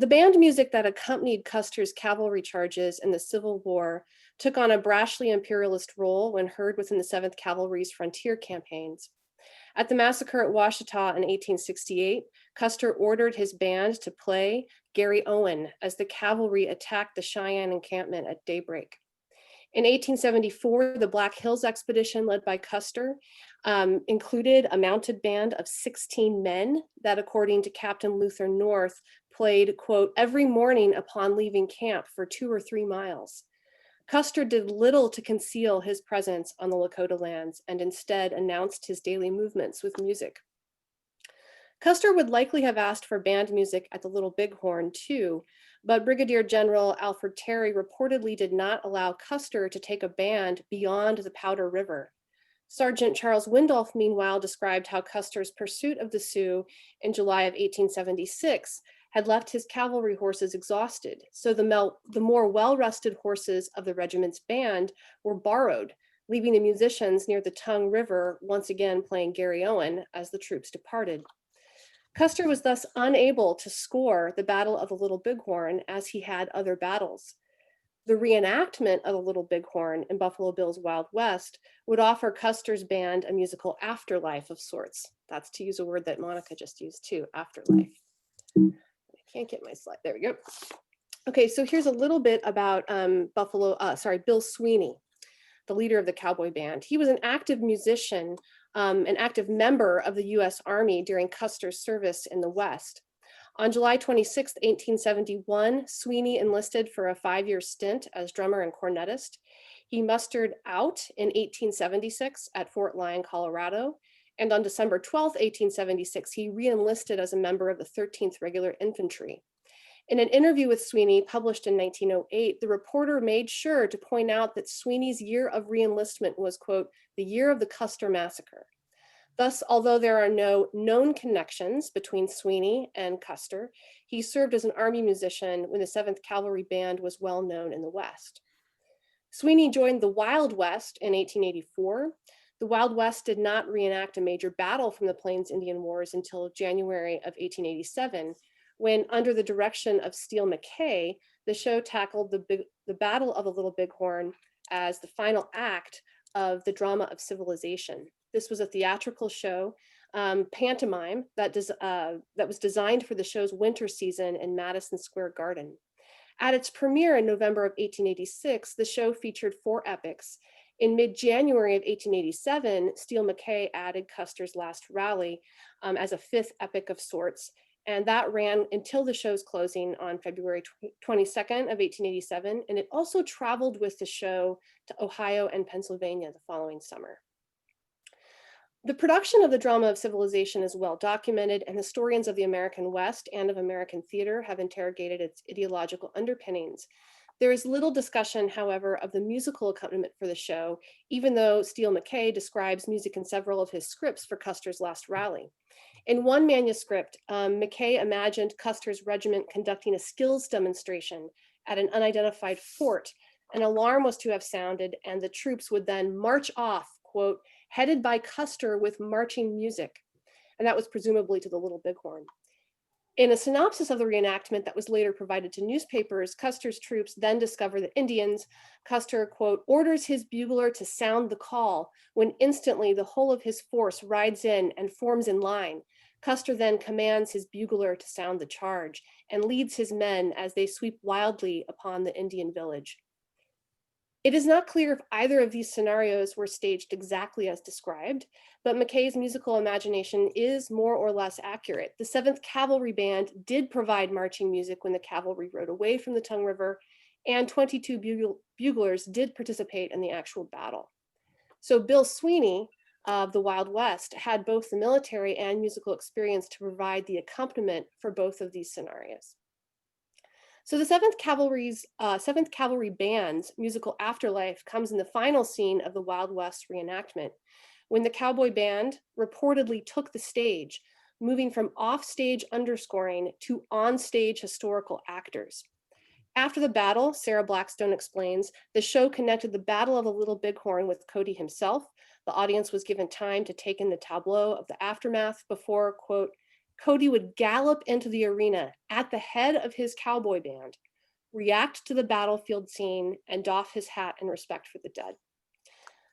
band music that accompanied Custer's cavalry charges in the Civil War took on a brashly imperialist role when heard within the 7th Cavalry's frontier campaigns. At the massacre at Washita in 1868, Custer ordered his band to play Gary Owen as the cavalry attacked the Cheyenne encampment at daybreak. In 1874, the Black Hills expedition led by Custer included a mounted band of 16 men that, according to Captain Luther North, played, quote, every morning upon leaving camp for 2 or 3 miles. Custer did little to conceal his presence on the Lakota lands and instead announced his daily movements with music. Custer would likely have asked for band music at the Little Bighorn too, but Brigadier General Alfred Terry reportedly did not allow Custer to take a band beyond the Powder River. Sergeant Charles Windolph, meanwhile, described how Custer's pursuit of the Sioux in July of 1876 had left his cavalry horses exhausted, so the more well-rested horses of the regiment's band were borrowed, leaving the musicians near the Tongue River once again playing Gary Owen as the troops departed. Custer was thus unable to score the Battle of the Little Bighorn as he had other battles. The reenactment of the Little Bighorn in Buffalo Bill's Wild West would offer Custer's band a musical afterlife of sorts. That's, to use a word that Monica just used too, afterlife. I can't get my slide, there we go. Okay, so here's a little bit about Bill Sweeney, the leader of the cowboy band. He was an active musician, an active member of the US Army during Custer's service in the West. On July 26, 1871, Sweeney enlisted for a 5-year stint as drummer and cornetist. He mustered out in 1876 at Fort Lyon, Colorado. And on December 12, 1876, he re-enlisted as a member of the 13th Regular Infantry. In an interview with Sweeney published in 1908, the reporter made sure to point out that Sweeney's year of re-enlistment was, quote, the year of the Custer Massacre. Thus, although there are no known connections between Sweeney and Custer, he served as an Army musician when the 7th Cavalry Band was well known in the West. Sweeney joined the Wild West in 1884. The Wild West did not reenact a major battle from the Plains Indian Wars until January of 1887, when, under the direction of Steele McKay, the show tackled the Battle of the Little Bighorn as the final act of the drama of civilization. This was a theatrical show, pantomime, that was designed for the show's winter season in Madison Square Garden. At its premiere in November of 1886, the show featured 4 epics. In mid-January of 1887, Steele McKay added Custer's Last Rally as a 5th epic of sorts, and that ran until the show's closing on February 22nd of 1887, and it also traveled with the show to Ohio and Pennsylvania the following summer. The production of the drama of civilization is well documented, and historians of the American West and of American theater have interrogated its ideological underpinnings. There is little discussion, however, of the musical accompaniment for the show, even though Steele McKay describes music in several of his scripts for Custer's Last Rally. In one manuscript, McKay imagined Custer's regiment conducting a skills demonstration at an unidentified fort. An alarm was to have sounded, and the troops would then march off, quote, headed by Custer with marching music. And that was presumably to the Little Bighorn. In a synopsis of the reenactment that was later provided to newspapers, Custer's troops then discover the Indians. Custer, quote, orders his bugler to sound the call, when instantly the whole of his force rides in and forms in line. Custer then commands his bugler to sound the charge and leads his men as they sweep wildly upon the Indian village. It is not clear if either of these scenarios were staged exactly as described, but McKay's musical imagination is more or less accurate. The 7th Cavalry Band did provide marching music when the cavalry rode away from the Tongue River, and 22 buglers did participate in the actual battle. So Bill Sweeney of the Wild West had both the military and musical experience to provide the accompaniment for both of these scenarios. So the 7th Cavalry Band's musical Afterlife comes in the final scene of the Wild West reenactment, when the Cowboy Band reportedly took the stage, moving from off-stage underscoring to on-stage historical actors. After the battle, Sarah Blackstone explains, the show connected the Battle of the Little Bighorn with Cody himself. The audience was given time to take in the tableau of the aftermath before, quote, Cody would gallop into the arena at the head of his cowboy band, react to the battlefield scene, and doff his hat in respect for the dead.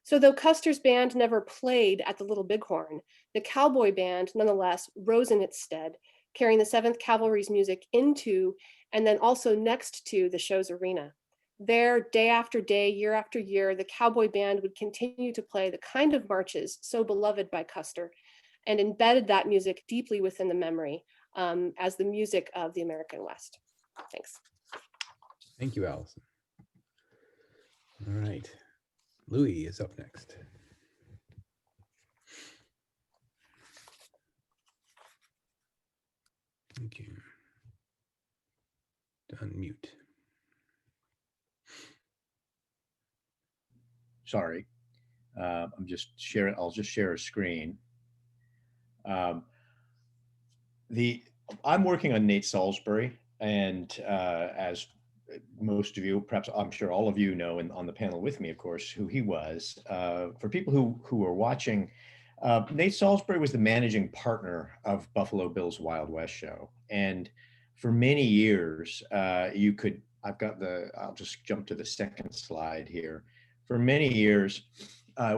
So though Custer's band never played at the Little Bighorn, the cowboy band nonetheless rose in its stead, carrying the 7th Cavalry's music into and then also next to the show's arena. There, day after day, year after year, the cowboy band would continue to play the kind of marches so beloved by Custer, and embedded that music deeply within the memory as the music of the American West. Thanks. Thank you, Allison. All right. Louis is up next. Thank you. Unmute. Sorry. I'm just sharing, I'll just share a screen. I'm working on Nate Salisbury, and as most of you, perhaps I'm sure all of you know, and on the panel with me, of course, who he was. For people who are watching, Nate Salisbury was the managing partner of Buffalo Bill's Wild West show, and for many years, I'll just jump to the second slide here. For many years,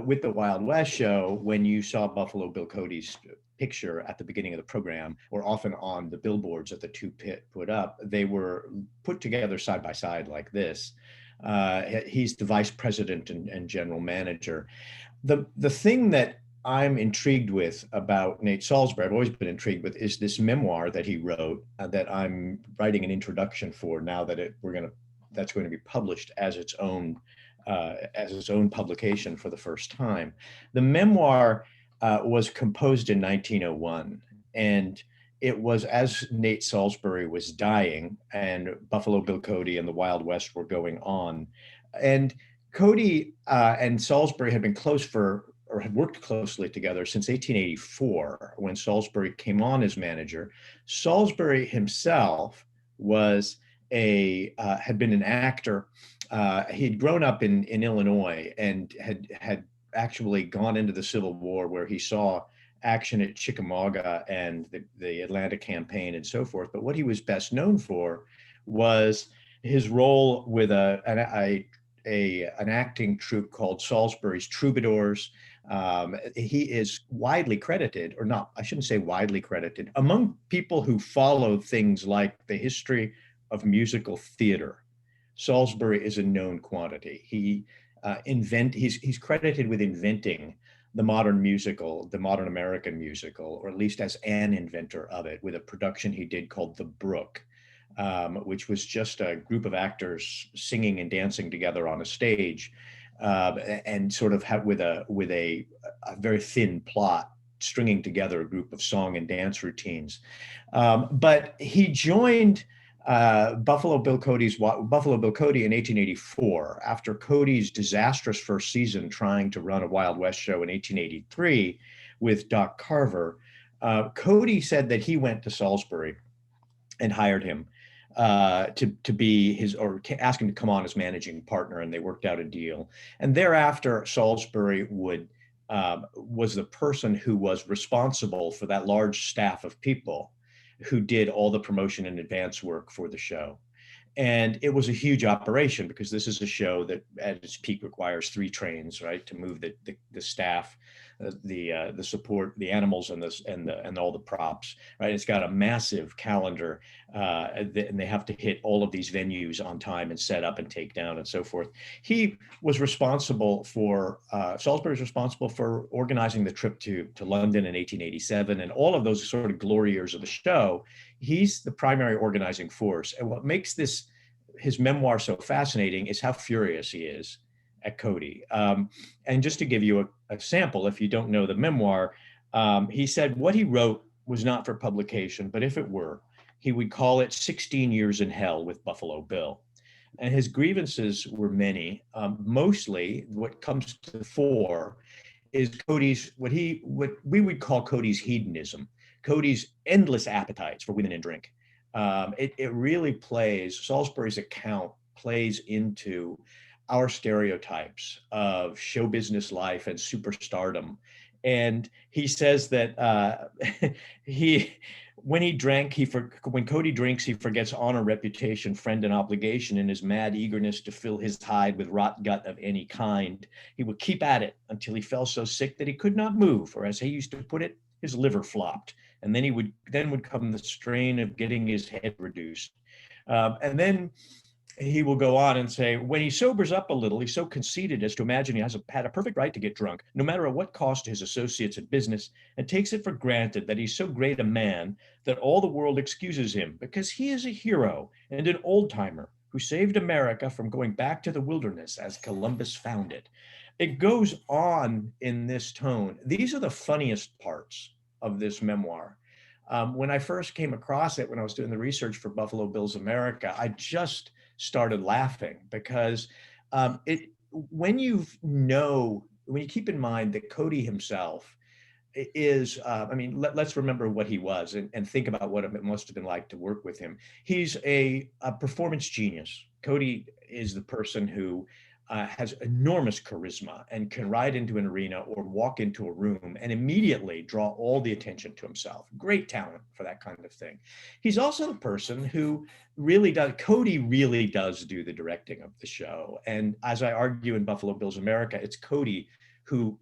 with the Wild West show, when you saw Buffalo Bill Cody's picture at the beginning of the program, or often on the billboards that the two put up, they were put together side by side like this. He's the vice president and general manager. The thing that I'm intrigued with about Nate Salisbury, I've always been intrigued with, is this memoir that he wrote that I'm writing an introduction for now that that's going to be published as its own publication for the first time. The memoir was composed in 1901, and it was as Nate Salisbury was dying and Buffalo Bill Cody and the Wild West were going on. And Cody and Salisbury had been had worked closely together since 1884, when Salisbury came on as manager. Salisbury himself had been an actor. He had grown up in Illinois and had actually gone into the Civil War, where he saw action at Chickamauga and the Atlanta campaign and so forth. But what he was best known for was his role with an acting troupe called Salisbury's Troubadours. He is widely credited, or not, I shouldn't say widely credited, among people who follow things like the history of musical theater. Salisbury is a known quantity. He's credited with inventing the modern musical, the modern American musical, or at least as an inventor of it, with a production he did called The Brook, which was just a group of actors singing and dancing together on a stage, and sort of with a very thin plot, stringing together a group of song and dance routines. But he joined Buffalo Bill Cody in 1884, after Cody's disastrous first season trying to run a Wild West show in 1883 with Doc Carver. Cody said that he went to Salisbury and hired him to be his, or ask him to come on as managing partner, and they worked out a deal. And thereafter, Salisbury was the person who was responsible for that large staff of people who did all the promotion and advance work for the show. And it was a huge operation because this is a show that at its peak requires 3 trains, right, to move the staff, the support, the animals, and all the props, right? It's got a massive calendar, and they have to hit all of these venues on time and set up and take down and so forth. He was responsible for Salisbury was responsible for organizing the trip to London in 1887, and all of those sort of glory years of the show. He's the primary organizing force, and what makes his memoir so fascinating is how furious he is at Cody. And just to give you a sample, if you don't know the memoir, he said what he wrote was not for publication, but if it were, he would call it 16 Years in Hell with Buffalo Bill. And his grievances were many. Mostly what comes to the fore is Cody's, what we would call Cody's hedonism, Cody's endless appetites for women and drink. It really Salisbury's account plays into our stereotypes of show business life and superstardom. And he says that when Cody drinks, he forgets honor, reputation, friend, and obligation in his mad eagerness to fill his hide with rot gut of any kind. He would keep at it until he fell so sick that he could not move, or as he used to put it, his liver flopped. And then would come the strain of getting his head reduced. And then he will go on and say, when he sobers up a little, he's so conceited as to imagine he had a perfect right to get drunk, no matter at what cost to his associates at business, and takes it for granted that he's so great a man that all the world excuses him because he is a hero and an old-timer who saved America from going back to the wilderness as Columbus found it. It goes on in this tone. These are the funniest parts of this memoir. When I first came across it, when I was doing the research for Buffalo Bills America, I just started laughing because when you keep in mind that Cody himself is, let's remember what he was and think about what it must have been like to work with him. He's a performance genius. Cody is the person who has enormous charisma and can ride into an arena or walk into a room and immediately draw all the attention to himself. Great talent for that kind of thing. He's also the person who Cody really does do the directing of the show. And as I argue in Buffalo Bills America, it's Cody who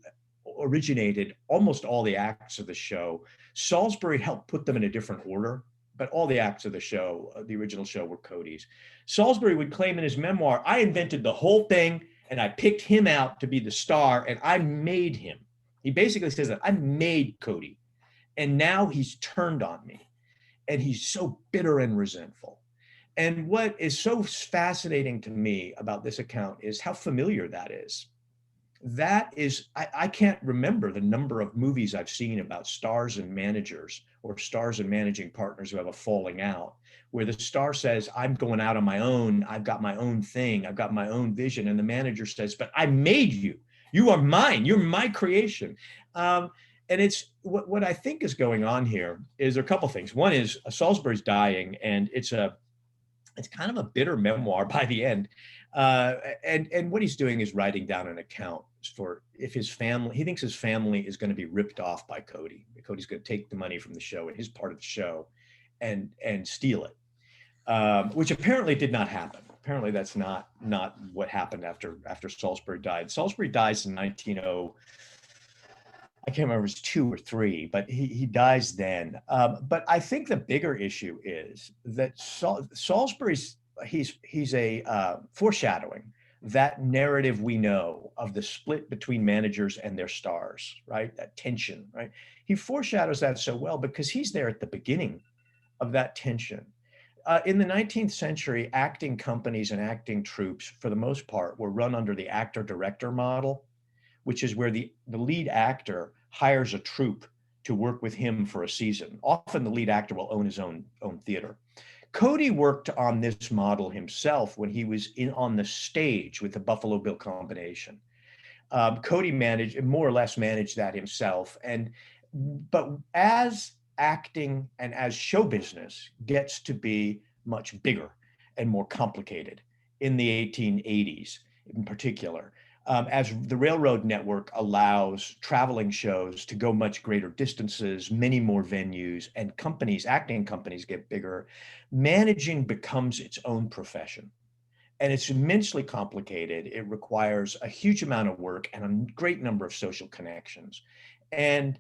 originated almost all the acts of the show. Salisbury helped put them in a different order, but all the acts of the show, the original show, were Cody's. Salisbury would claim in his memoir, I invented the whole thing and I picked him out to be the star and I made him. He basically says that I made Cody and now he's turned on me and he's so bitter and resentful. And what is so fascinating to me about this account is how familiar that is. That is, I can't remember the number of movies I've seen about stars and managers or stars and managing partners who have a falling out, where the star says, I'm going out on my own, I've got my own thing, I've got my own vision, and the manager says, but I made you, you are mine, you're my creation. And it's what I think is going on here is a couple things. One is Salisbury's dying, and it's kind of a bitter memoir by the end. And what he's doing is writing down an account for if his family, he thinks his family is going to be ripped off by Cody. Cody's going to take the money from the show and his part of the show and steal it, which apparently did not happen. Apparently that's not what happened after Salisbury died. Salisbury dies in 1900. I can't remember if it's 2 or 3, but he dies then. But I think the bigger issue is that Salisbury's, he's a foreshadowing that narrative we know of the split between managers and their stars, right? That tension, right? He foreshadows that so well because he's there at the beginning of that tension. In the 19th century, acting companies and acting troupes, for the most part, were run under the actor-director model, which is where the lead actor hires a troupe to work with him for a season. Often the lead actor will own his own theater. Cody worked on this model himself when he was on the stage with the Buffalo Bill combination. Cody more or less managed that himself. But as acting and as show business gets to be much bigger and more complicated in the 1880s in particular. As the railroad network allows traveling shows to go much greater distances, many more venues, and companies, acting companies get bigger, managing becomes its own profession. And it's immensely complicated. It requires a huge amount of work and a great number of social connections. And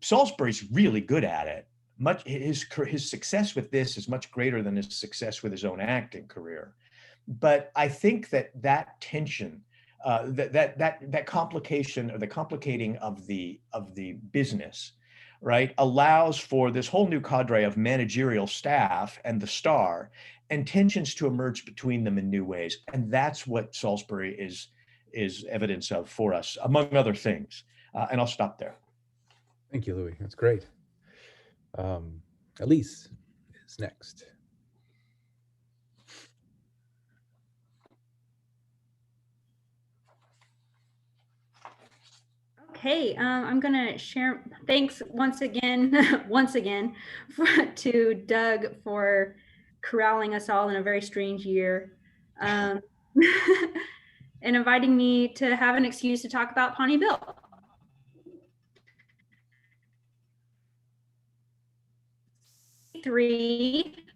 Salisbury's really good at it. His success with this is much greater than his success with his own acting career. But I think that tension, that complication, or the complicating of the business, right, allows for this whole new cadre of managerial staff and the star, and tensions to emerge between them in new ways. And that's what Salisbury is evidence of for us, among other things. And I'll stop there. Thank you, Louis. That's great. Elise is next. Okay, I'm gonna share. Thanks once again, to Doug for corralling us all in a very strange year, and inviting me to have an excuse to talk about Pawnee Bill.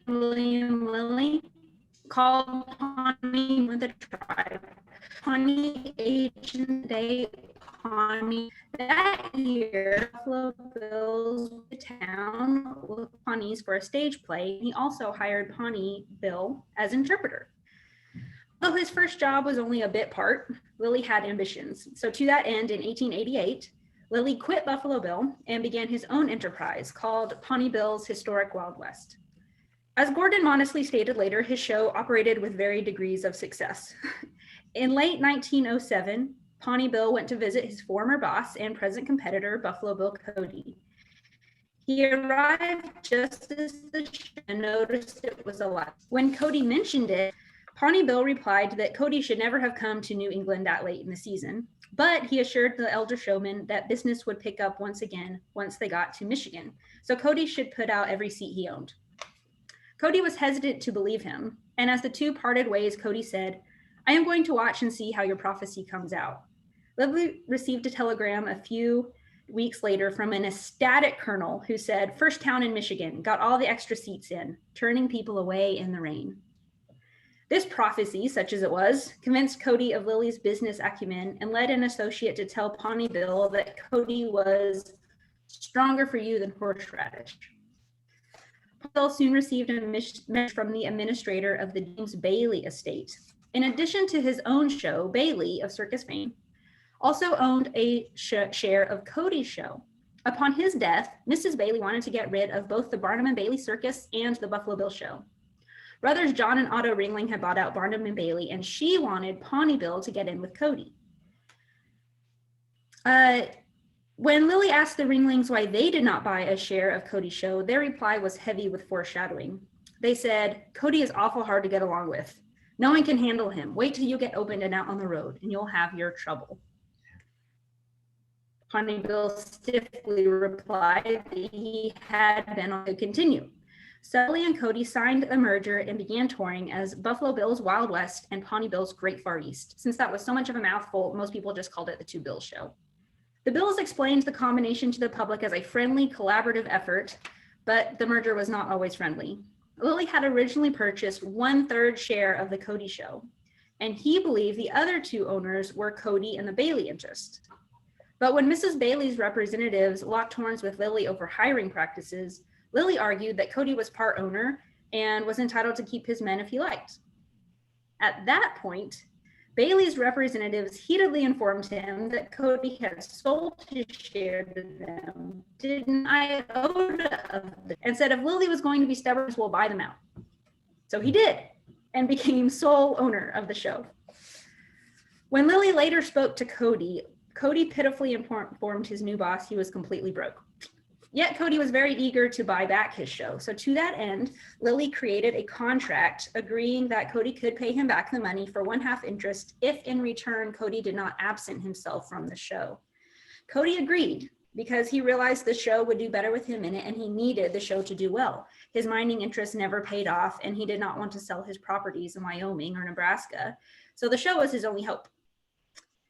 William Lilly called Pawnee with a tribe. Pawnee agent day. Pawnee that year, Buffalo Bill's town with Pawnees for a stage play. He also hired Pawnee Bill as interpreter. Though his first job was only a bit part, Lilly had ambitions. So to that end, in 1888, Lilly quit Buffalo Bill and began his own enterprise called Pawnee Bill's Historic Wild West. As Gordon modestly stated later, his show operated with varied degrees of success. In late 1907, Pawnee Bill went to visit his former boss and present competitor, Buffalo Bill Cody. He arrived just as the show noticed it was alive. When Cody mentioned it, Pawnee Bill replied that Cody should never have come to New England that late in the season, but he assured the elder showman that business would pick up once again once they got to Michigan, so Cody should put out every seat he owned. Cody was hesitant to believe him, and as the two parted ways, Cody said, "I am going to watch and see how your prophecy comes out." Lilly received a telegram a few weeks later from an ecstatic colonel who said, "First town in Michigan, got all the extra seats in, turning people away in the rain." This prophecy, such as it was, convinced Cody of Lilly's business acumen and led an associate to tell Pawnee Bill that Cody was stronger for you than horseradish. Bill soon received a message from the administrator of the James Bailey estate. In addition to his own show, Bailey of circus fame also owned a share of Cody's show. Upon his death, Mrs. Bailey wanted to get rid of both the Barnum and Bailey Circus and the Buffalo Bill Show. Brothers John and Otto Ringling had bought out Barnum and Bailey, and she wanted Pawnee Bill to get in with Cody. When Lilly asked the Ringlings why they did not buy a share of Cody's show, their reply was heavy with foreshadowing. They said, "Cody is awful hard to get along with. No one can handle him. Wait till you get opened and out on the road, and you'll have your trouble." Pawnee Bill stiffly replied that he had been on to continue. Sully and Cody signed the merger and began touring as Buffalo Bill's Wild West and Pawnee Bill's Great Far East. Since that was so much of a mouthful, most people just called it the Two Bills Show. The Bills explained the combination to the public as a friendly, collaborative effort, but the merger was not always friendly. Lilly had originally purchased 1/3 share of the Cody show, and he believed the other two owners were Cody and the Bailey interest. But when Mrs. Bailey's representatives locked horns with Lilly over hiring practices, Lilly argued that Cody was part owner and was entitled to keep his men if he liked. At that point, Bailey's representatives heatedly informed him that Cody had sold his share to them, did an iota of it, and said if Lilly was going to be stubborn, we'll buy them out. So he did, and became sole owner of the show. When Lilly later spoke to Cody, Cody pitifully informed his new boss he was completely broke. Yet Cody was very eager to buy back his show. So to that end, Lilly created a contract agreeing that Cody could pay him back the money for 1/2 interest if in return Cody did not absent himself from the show. Cody agreed, because he realized the show would do better with him in it, and he needed the show to do well. His mining interests never paid off, and he did not want to sell his properties in Wyoming or Nebraska. So the show was his only hope.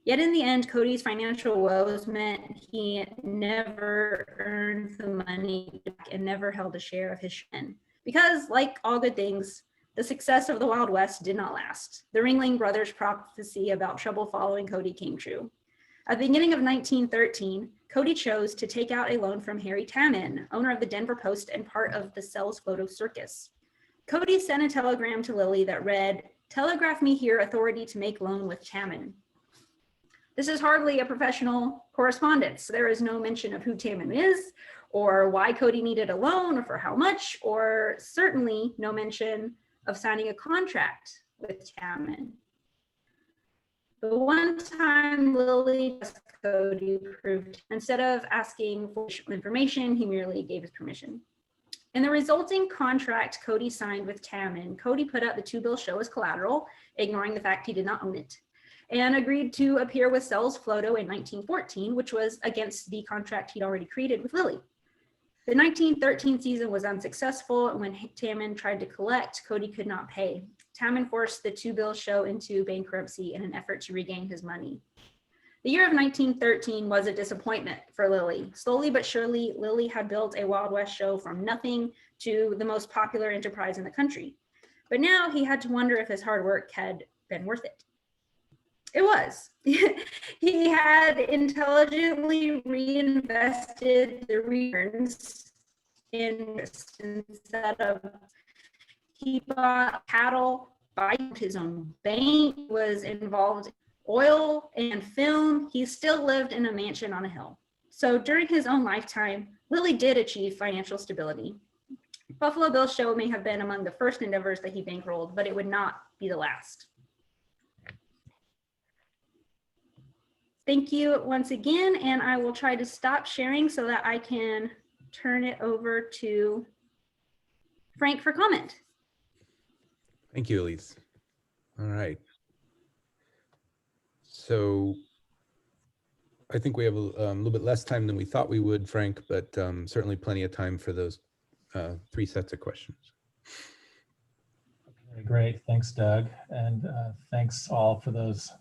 Yet in the end, Cody's financial woes meant he never earned the money back and never held a share of his shin. Because, like all good things, the success of the Wild West did not last. The Ringling Brothers' prophecy about trouble following Cody came true. At the beginning of 1913, Cody chose to take out a loan from Harry Tammin, owner of the Denver Post and part of the Sells Photo Circus. Cody sent a telegram to Lily that read, "Telegraph me here authority to make loan with Tammin." This is hardly a professional correspondence. There is no mention of who Tammin is, or why Cody needed a loan, or for how much, or certainly no mention of signing a contract with Tammin. The one time Lily asked Cody proved, instead of asking for information, he merely gave his permission. In the resulting contract Cody signed with Tammin, Cody put up the two-bill show as collateral, ignoring the fact he did not own it, and agreed to appear with Sells Photo in 1914, which was against the contract he'd already created with Lily. The 1913 season was unsuccessful, and when Tammin tried to collect, Cody could not pay. Tammin forced the two-bill show into bankruptcy in an effort to regain his money. The year of 1913 was a disappointment for Lily. Slowly but surely, Lily had built a Wild West show from nothing to the most popular enterprise in the country. But now he had to wonder if his hard work had been worth it. It was. He had intelligently reinvested the returns instead of he bought cattle, bought his own bank, was involved in oil and film. He still lived in a mansion on a hill. So during his own lifetime, Lily did achieve financial stability. Buffalo Bill's show may have been among the first endeavors that he bankrolled, but it would not be the last. Thank you once again, and I will try to stop sharing so that I can turn it over to Frank for comment. Thank you, Elise. All right. So I think we have a little bit less time than we thought we would, Frank, but certainly plenty of time for those three sets of questions. Okay, great. Thanks, Doug. And thanks all for those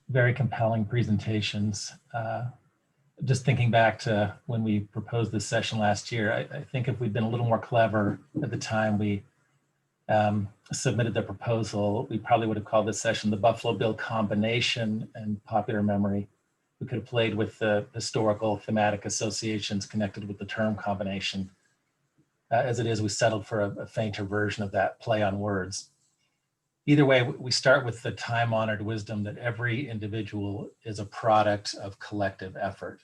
very compelling presentations. Just thinking back to when we proposed this session last year, I think if we'd been a little more clever at the time we submitted the proposal, we probably would have called this session the Buffalo Bill Combination and Popular Memory. We could have played with the historical thematic associations connected with the term combination. As it is, we settled for a fainter version of that play on words. Either way, we start with the time-honored wisdom that every individual is a product of collective effort.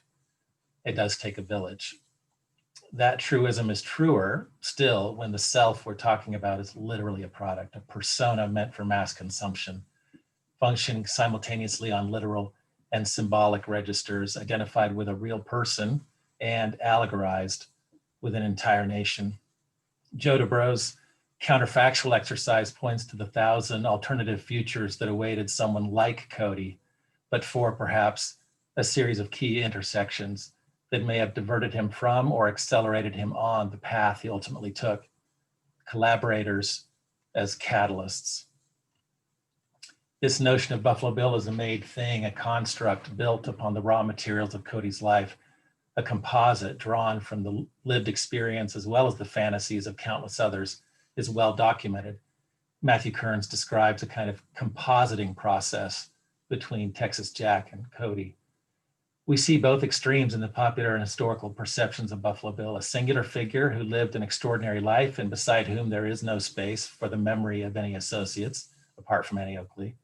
It does take a village. That truism is truer still when the self we're talking about is literally a product, a persona meant for mass consumption, functioning simultaneously on literal and symbolic registers, identified with a real person and allegorized with an entire nation. Joe Dobrow's counterfactual exercise points to the 1,000 alternative futures that awaited someone like Cody, but for perhaps a series of key intersections that may have diverted him from or accelerated him on the path he ultimately took. Collaborators as catalysts. This notion of Buffalo Bill is a made thing, a construct built upon the raw materials of Cody's life, a composite drawn from the lived experience as well as the fantasies of countless others, is well documented. Matthew Kearns describes a kind of compositing process between Texas Jack and Cody. We see both extremes in the popular and historical perceptions of Buffalo Bill, a singular figure who lived an extraordinary life and beside whom there is no space for the memory of any associates, apart from Annie Oakley,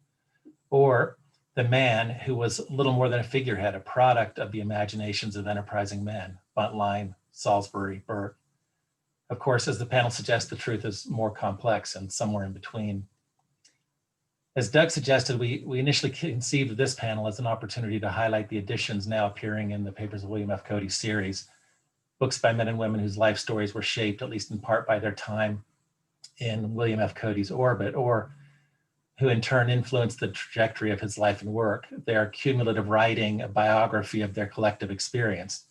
or the man who was little more than a figurehead, a product of the imaginations of enterprising men, Buntline, Salisbury, Burke. Of course, as the panel suggests, the truth is more complex and somewhere in between. As Doug suggested, we initially conceived of this panel as an opportunity to highlight the editions now appearing in the Papers of William F. Cody series, books by men and women whose life stories were shaped, at least in part, by their time in William F. Cody's orbit, or who in turn influenced the trajectory of his life and work. Their cumulative writing, a biography of their collective experience.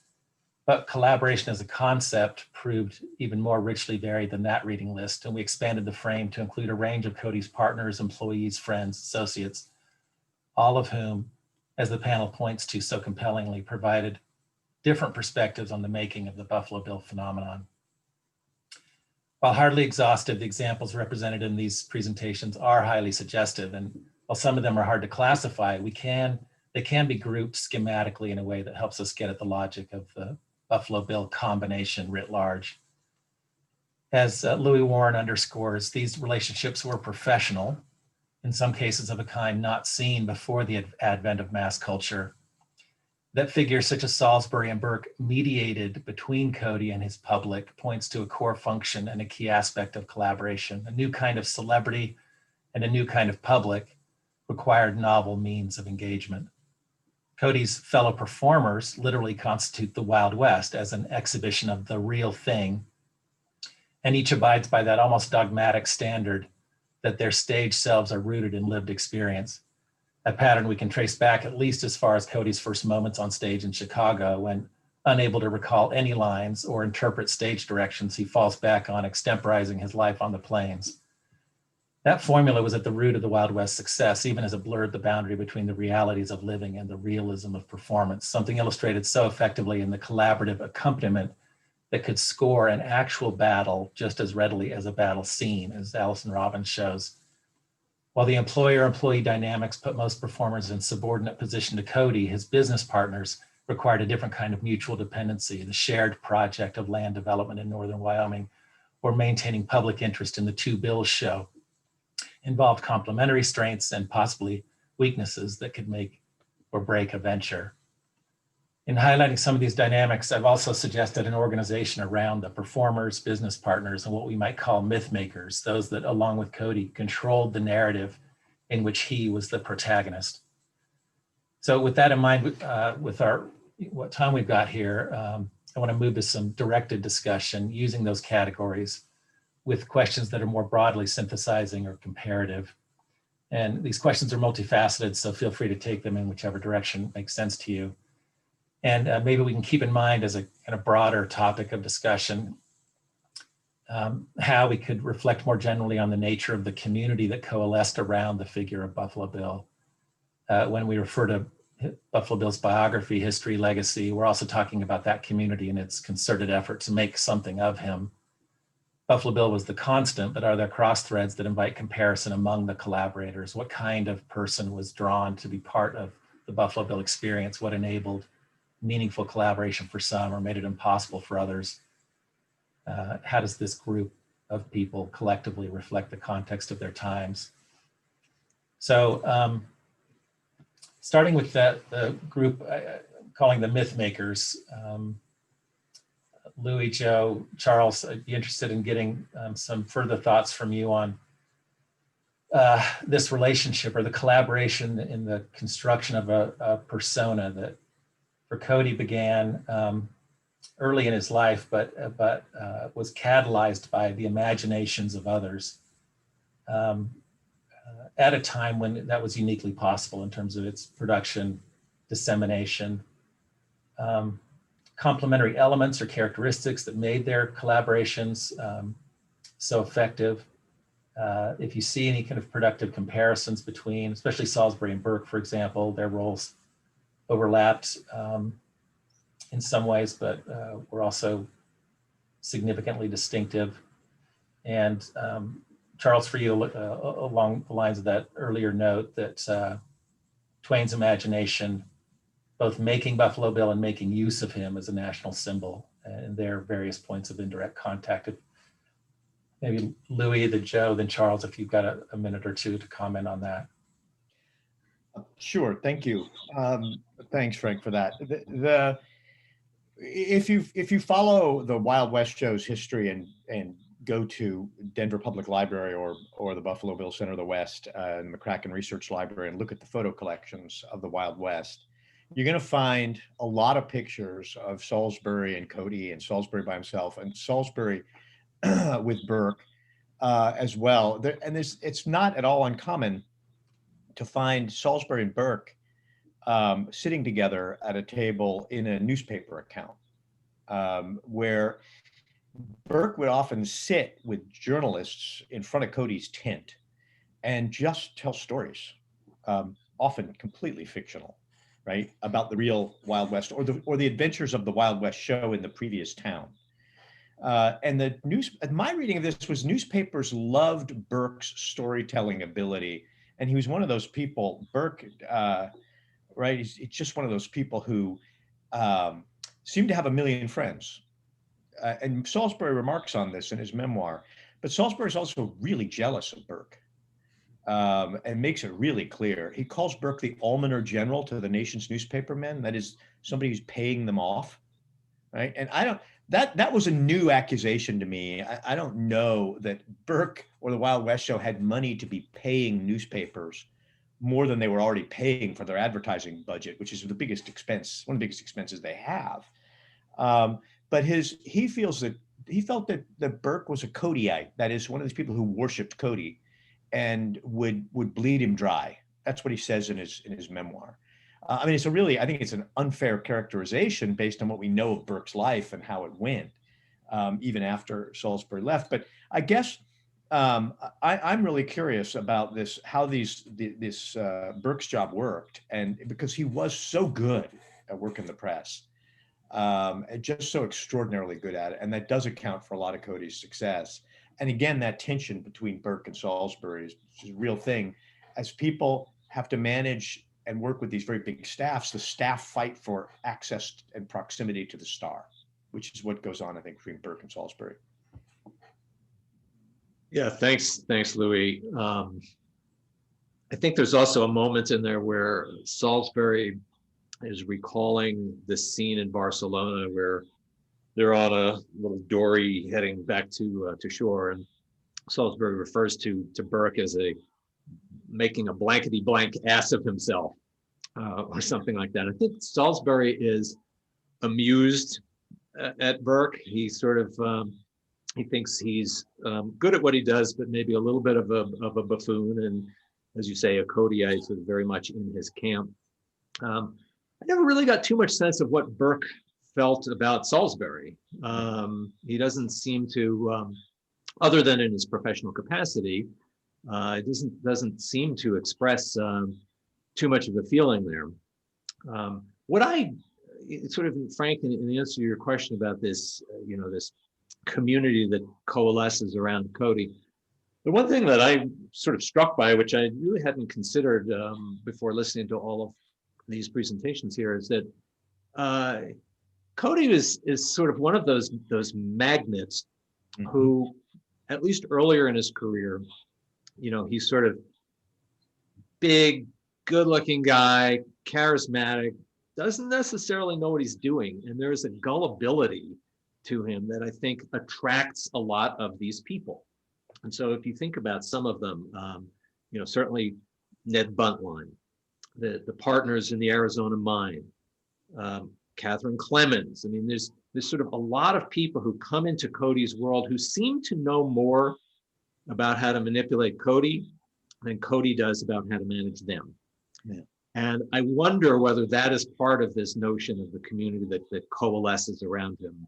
But collaboration as a concept proved even more richly varied than that reading list, and we expanded the frame to include a range of Cody's partners, employees, friends, associates, all of whom, as the panel points to so compellingly, provided different perspectives on the making of the Buffalo Bill phenomenon. While hardly exhaustive, the examples represented in these presentations are highly suggestive, and while some of them are hard to classify, they can be grouped schematically in a way that helps us get at the logic of the Buffalo Bill combination writ large. As Louis Warren underscores, these relationships were professional, in some cases of a kind not seen before the advent of mass culture. That figures such as Salisbury and Burke mediated between Cody and his public points to a core function and a key aspect of collaboration. A new kind of celebrity and a new kind of public required novel means of engagement. Cody's fellow performers literally constitute the Wild West as an exhibition of the real thing, and each abides by that almost dogmatic standard that their stage selves are rooted in lived experience. A pattern we can trace back at least as far as Cody's first moments on stage in Chicago, when, unable to recall any lines or interpret stage directions, he falls back on extemporizing his life on the plains. That formula was at the root of the Wild West success, even as it blurred the boundary between the realities of living and the realism of performance, something illustrated so effectively in the collaborative accompaniment that could score an actual battle just as readily as a battle scene, as Allison Robbins shows. While the employer-employee dynamics put most performers in subordinate position to Cody, his business partners required a different kind of mutual dependency, the shared project of land development in northern Wyoming, or maintaining public interest in the Two Bills show, involved complementary strengths and possibly weaknesses that could make or break a venture. In highlighting some of these dynamics, I've also suggested an organization around the performers, business partners, and what we might call myth makers, those that, along with Cody, controlled the narrative in which he was the protagonist. So with that in mind, with what time we've got here, I want to move to some directed discussion using those categories with questions that are more broadly synthesizing or comparative. And these questions are multifaceted, so feel free to take them in whichever direction makes sense to you. And maybe we can keep in mind as a kind of broader topic of discussion, how we could reflect more generally on the nature of the community that coalesced around the figure of Buffalo Bill. When we refer to Buffalo Bill's biography, history, legacy, we're also talking about that community and its concerted effort to make something of him. Buffalo Bill was the constant, but are there cross threads that invite comparison among the collaborators? What kind of person was drawn to be part of the Buffalo Bill experience? What enabled meaningful collaboration for some or made it impossible for others? How does this group of people collectively reflect the context of their times? So starting with the group calling the myth makers, Louis, Joe, Charles, I'd be interested in getting some further thoughts from you on this relationship or the collaboration in the construction of a persona that for Cody began early in his life, but was catalyzed by the imaginations of others at a time when that was uniquely possible in terms of its production, dissemination, complementary elements or characteristics that made their collaborations so effective. If you see any kind of productive comparisons between, especially Salisbury and Burke, for example, their roles overlapped in some ways, but were also significantly distinctive. And Charles, for you, along the lines of that earlier note that Twain's imagination, both making Buffalo Bill and making use of him as a national symbol and their various points of indirect contact. Maybe Louis, then Joe, then Charles, if you've got a minute or two to comment on that. Sure, thank you. Thanks, Frank, for that. If you follow the Wild West show's history and go to Denver Public Library or the Buffalo Bill Center of the West and McCracken Research Library and look at the photo collections of the Wild West, you're going to find a lot of pictures of Salisbury and Cody, and Salisbury by himself, and Salisbury with Burke as well. It's not at all uncommon to find Salisbury and Burke sitting together at a table in a newspaper account, where Burke would often sit with journalists in front of Cody's tent and just tell stories, often completely fictional, right, about the real Wild West or the adventures of the Wild West show in the previous town. And my reading of this was newspapers loved Burke's storytelling ability, and he was one of those people. Burke, right, he's just one of those people who seemed to have a million friends. And Salisbury remarks on this in his memoir, but Salisbury is also really jealous of Burke, and makes it really clear. He calls Burke the almoner general to the nation's newspapermen. That is somebody who's paying them off, right? And that was a new accusation to me. I don't know that Burke or the Wild West show had money to be paying newspapers more than they were already paying for their advertising budget, which is the biggest expense, one of the biggest expenses they have. But he felt that Burke was a Codyite, that is, one of these people who worshipped Cody and would bleed him dry. That's what he says in his memoir. I mean, I think it's an unfair characterization based on what we know of Burke's life and how it went, even after Salisbury left. But I guess I'm really curious about this, how this Burke's job worked, and because he was so good at working the press, and just so extraordinarily good at it, and that does account for a lot of Cody's success. And again, that tension between Burke and Salisbury is a real thing. As people have to manage and work with these very big staffs, the staff fight for access and proximity to the star, which is what goes on, I think, between Burke and Salisbury. Yeah, thanks, Louis. I think there's also a moment in there where Salisbury is recalling the scene in Barcelona where they're on a little dory heading back to shore, and Salisbury refers to Burke as making a blankety blank ass of himself, or something like that. I think Salisbury is amused at Burke. He sort of he thinks he's good at what he does, but maybe a little bit of a buffoon, and as you say, a Codyite, sort of very much in his camp. I never really got too much sense of what Burke felt about Salisbury. He doesn't seem to, other than in his professional capacity, doesn't seem to express too much of a feeling there. What I sort of, Frank, in answer to your question about this, this community that coalesces around Cody, the one thing that I sort of struck by, which I really hadn't considered before listening to all of these presentations here, is that Cody is sort of one of those magnets who, at least earlier in his career, he's sort of big, good-looking guy, charismatic, doesn't necessarily know what he's doing, and there's a gullibility to him that I think attracts a lot of these people. And so if you think about some of them, certainly Ned Buntline, the partners in the Arizona mine, Catherine Clemens. I mean, there's sort of a lot of people who come into Cody's world who seem to know more about how to manipulate Cody than Cody does about how to manage them. Yeah. And I wonder whether that is part of this notion of the community that coalesces around him,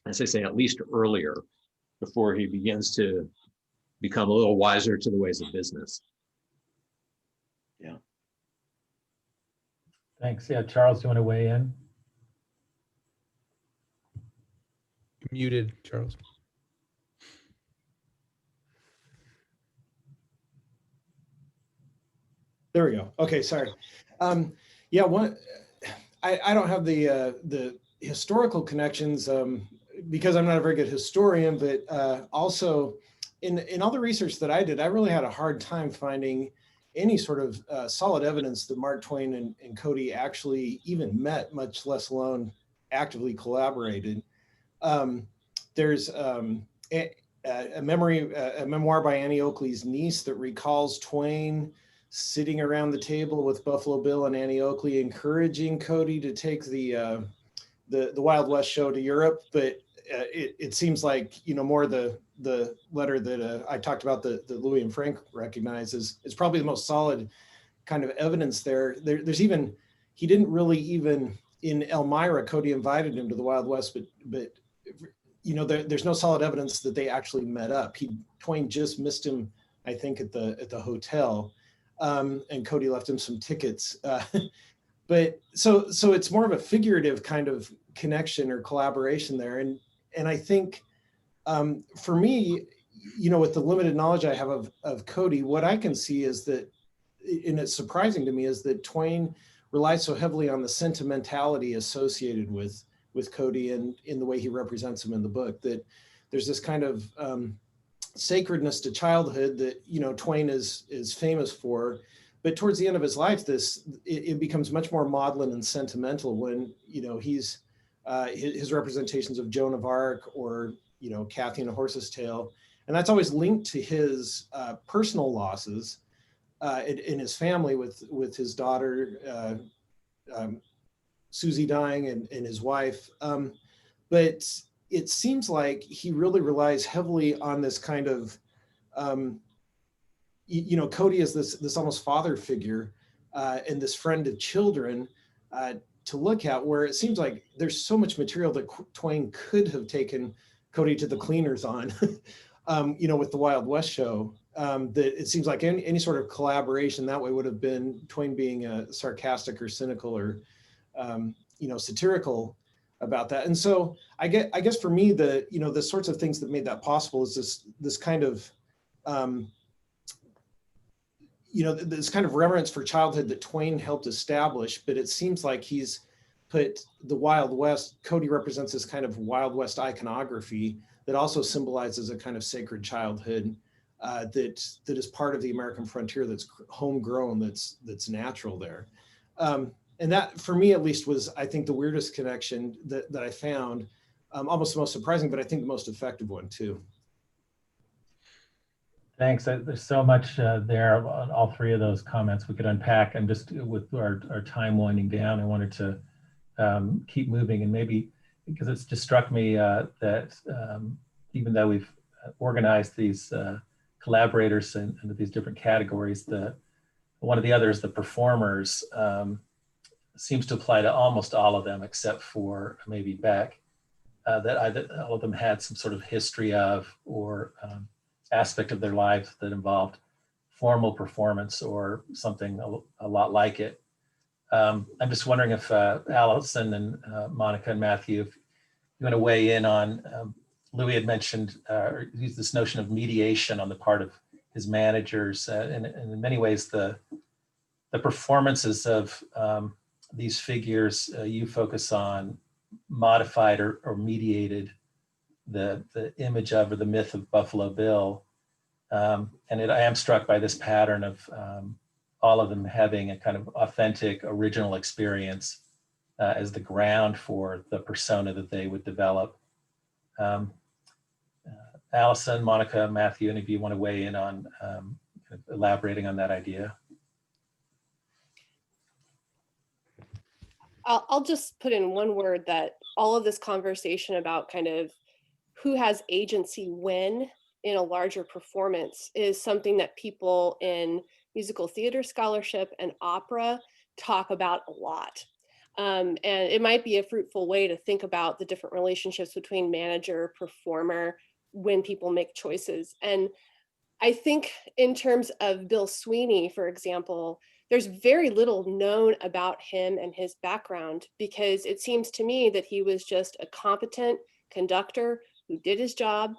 as I say, at least earlier, before he begins to become a little wiser to the ways of business. Yeah. Thanks. Yeah, Charles, do you want to weigh in? Muted, Charles. There we go. Okay, sorry. Yeah, I don't have the historical connections because I'm not a very good historian, but also in all the research that I did, I really had a hard time finding any sort of solid evidence that Mark Twain and Cody actually even met, much less alone actively collaborated. There's a memoir by Annie Oakley's niece that recalls Twain sitting around the table with Buffalo Bill and Annie Oakley, encouraging Cody to take the Wild West show to Europe. But it seems like, more the letter that I talked about that Louis and Frank recognize is probably the most solid kind of evidence there. There's even, he didn't really even, in Elmira, Cody invited him to the Wild West, but you know, there's no solid evidence that they actually met up. Twain just missed him, I think, at the hotel, and Cody left him some tickets. But so it's more of a figurative kind of connection or collaboration there. And I think for me, you know, with the limited knowledge I have of Cody, what I can see is that, and it's surprising to me, is that Twain relies so heavily on the sentimentality associated with Cody and in the way he represents him in the book, that there's this kind of sacredness to childhood that, you know, Twain is famous for. But towards the end of his life, it becomes much more maudlin and sentimental when, you know, he's his representations of Joan of Arc or, you know, Kathy and a Horse's Tale. And that's always linked to his personal losses in his family with his daughter, Susie dying and his wife. But it seems like he really relies heavily on this kind of, you know, Cody is this almost father figure and this friend of children to look at, where it seems like there's so much material that Twain could have taken Cody to the cleaners on, you know, with the Wild West show, that it seems like any sort of collaboration that way would have been Twain being sarcastic or cynical or, you know, satirical about that. And so I guess for me, you know, the sorts of things that made that possible is this kind of, you know, this kind of reverence for childhood that Twain helped establish, but it seems like he's put the Wild West, Cody represents this kind of Wild West iconography that also symbolizes a kind of sacred childhood that is part of the American frontier, that's homegrown, that's natural there. And that, for me at least, was, I think, the weirdest connection that I found, almost the most surprising, but I think the most effective one too. Thanks. There's so much there on all three of those comments we could unpack. And just with our time winding down, I wanted to keep moving, and maybe because it's just struck me that even though we've organized these collaborators into these different categories, one of the others, the performers, seems to apply to almost all of them except for maybe Beck, that all of them had some sort of history of or aspect of their lives that involved formal performance or something a lot like it. I'm just wondering if Allison and Monica and Matthew, if you want to weigh in on, Louis had mentioned, or used this notion of mediation on the part of his managers, and in many ways the performances of these figures you focus on modified or mediated the image of or the myth of Buffalo Bill. I am struck by this pattern of all of them having a kind of authentic, original experience as the ground for the persona that they would develop. Allison, Monica, Matthew, any of you want to weigh in on elaborating on that idea? I'll just put in one word, that all of this conversation about kind of who has agency when in a larger performance is something that people in musical theater scholarship and opera talk about a lot. And it might be a fruitful way to think about the different relationships between manager, performer, when people make choices. And I think in terms of Bill Sweeney, for example, there's very little known about him and his background, because it seems to me that he was just a competent conductor who did his job.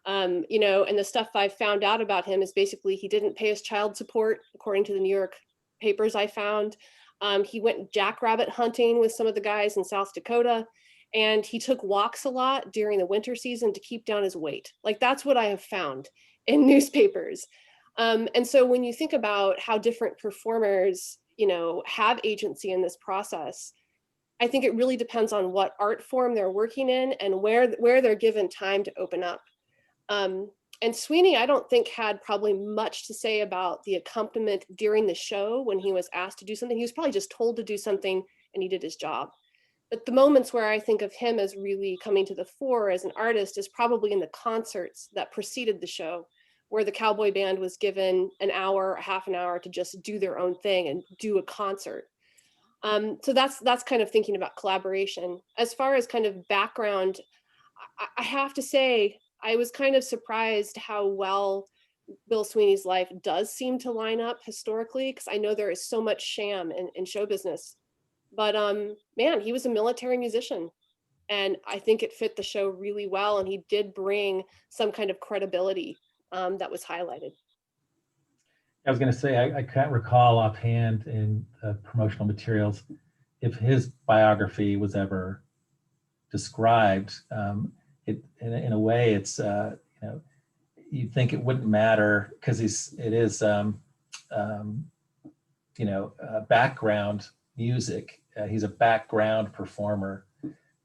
You know, and the stuff I found out about him is basically he didn't pay his child support, according to the New York papers I found. He went jackrabbit hunting with some of the guys in South Dakota, and he took walks a lot during the winter season to keep down his weight. Like, that's what I have found in newspapers. And so when you think about how different performers, you know, have agency in this process, I think it really depends on what art form they're working in and where they're given time to open up. And Sweeney, I don't think, had probably much to say about the accompaniment during the show when he was asked to do something. He was probably just told to do something and he did his job. But the moments where I think of him as really coming to the fore as an artist is probably in the concerts that preceded the show, where the cowboy band was given an hour, half an hour to just do their own thing and do a concert. So that's kind of thinking about collaboration. As far as kind of background, I have to say, I was kind of surprised how well Bill Sweeney's life does seem to line up historically, because I know there is so much sham in show business. But man, he was a military musician, and I think it fit the show really well. And he did bring some kind of credibility that was highlighted. I was going to say, I can't recall offhand in promotional materials if his biography was ever described. In a way, it's you'd think it wouldn't matter because it is background music. He's a background performer,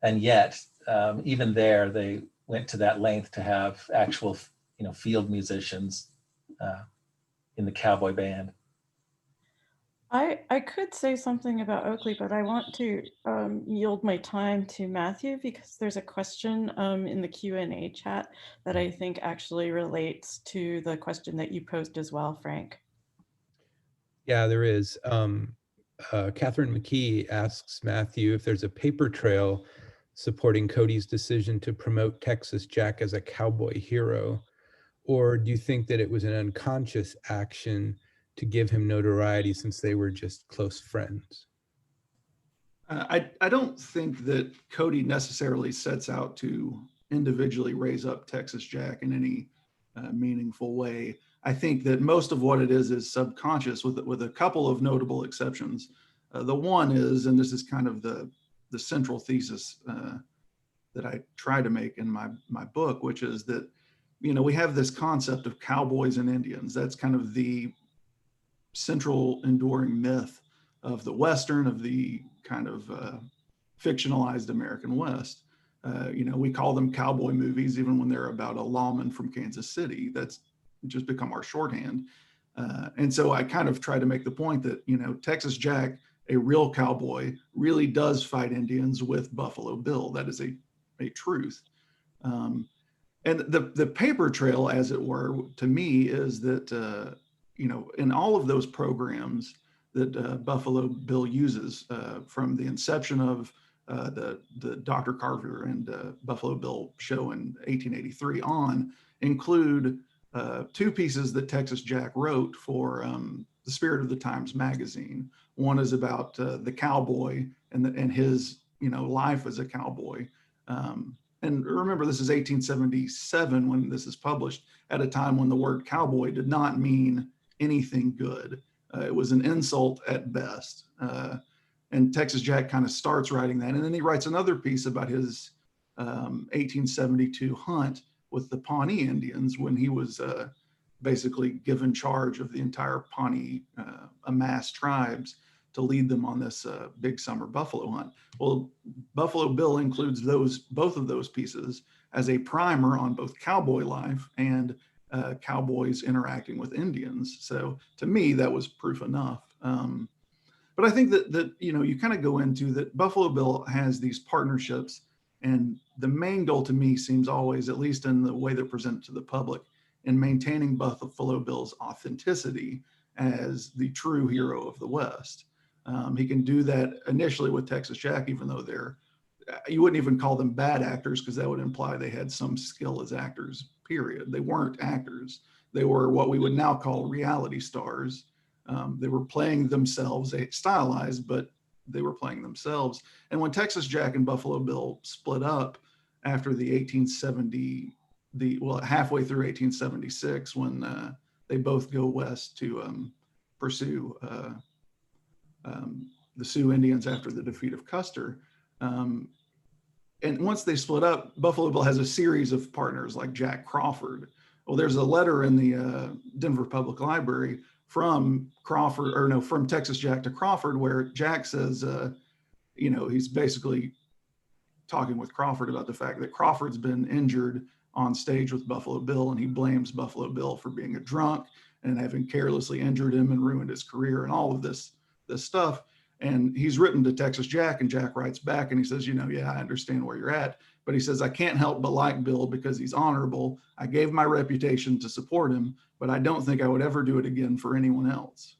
and yet even there they went to that length to have actual field musicians in the cowboy band. I could say something about Oakley, but I want to yield my time to Matthew, because there's a question in the Q&A chat that I think actually relates to the question that you posed as well, Frank. Yeah, there is. Catherine McKee asks Matthew if there's a paper trail supporting Cody's decision to promote Texas Jack as a cowboy hero, or do you think that it was an unconscious action to give him notoriety since they were just close friends? I don't think that Cody necessarily sets out to individually raise up Texas Jack in any meaningful way. I think that most of what it is subconscious, with a couple of notable exceptions. The one is, and this is kind of the central thesis that I try to make in my book, which is that, we have this concept of cowboys and Indians. That's kind of the central enduring myth of the Western, of the kind of fictionalized American West. We call them cowboy movies, even when they're about a lawman from Kansas City. That's just become our shorthand. And so I kind of try to make the point that, Texas Jack, a real cowboy, really does fight Indians with Buffalo Bill. That is a truth. And the paper trail, as it were, to me, is that, in all of those programs that Buffalo Bill uses, from the inception of the Dr. Carver and Buffalo Bill show in 1883 on, include two pieces that Texas Jack wrote for the Spirit of the Times magazine. One is about the cowboy and his life as a cowboy. And remember, this is 1877 when this is published, at a time when the word cowboy did not mean anything good. It was an insult at best. And Texas Jack kind of starts writing that. And then he writes another piece about his 1872 hunt with the Pawnee Indians, when he was basically given charge of the entire Pawnee amassed tribes to lead them on this big summer buffalo hunt. Well, Buffalo Bill includes both of those pieces as a primer on both cowboy life and cowboys interacting with Indians. So to me, that was proof enough. But I think that you kind of go into that Buffalo Bill has these partnerships, and the main goal to me seems always, at least in the way they're presented to the public, in maintaining Buffalo Bill's authenticity as the true hero of the West. He can do that initially with Texas Jack, even though you wouldn't even call them bad actors, because that would imply they had some skill as actors, period. They weren't actors. They were what we would now call reality stars. They were playing themselves, stylized, but they were playing themselves. And when Texas Jack and Buffalo Bill split up after halfway through 1876, when they both go west to pursue the Sioux Indians after the defeat of Custer. And once they split up, Buffalo Bill has a series of partners like Jack Crawford. Well, there's a letter in the Denver Public Library from Texas Jack to Crawford, where Jack says, he's basically talking with Crawford about the fact that Crawford's been injured on stage with Buffalo Bill, and he blames Buffalo Bill for being a drunk and having carelessly injured him and ruined his career and all of this stuff. And he's written to Texas Jack, and Jack writes back and he says, yeah, I understand where you're at. But he says, I can't help but like Bill because he's honorable. I gave my reputation to support him, but I don't think I would ever do it again for anyone else.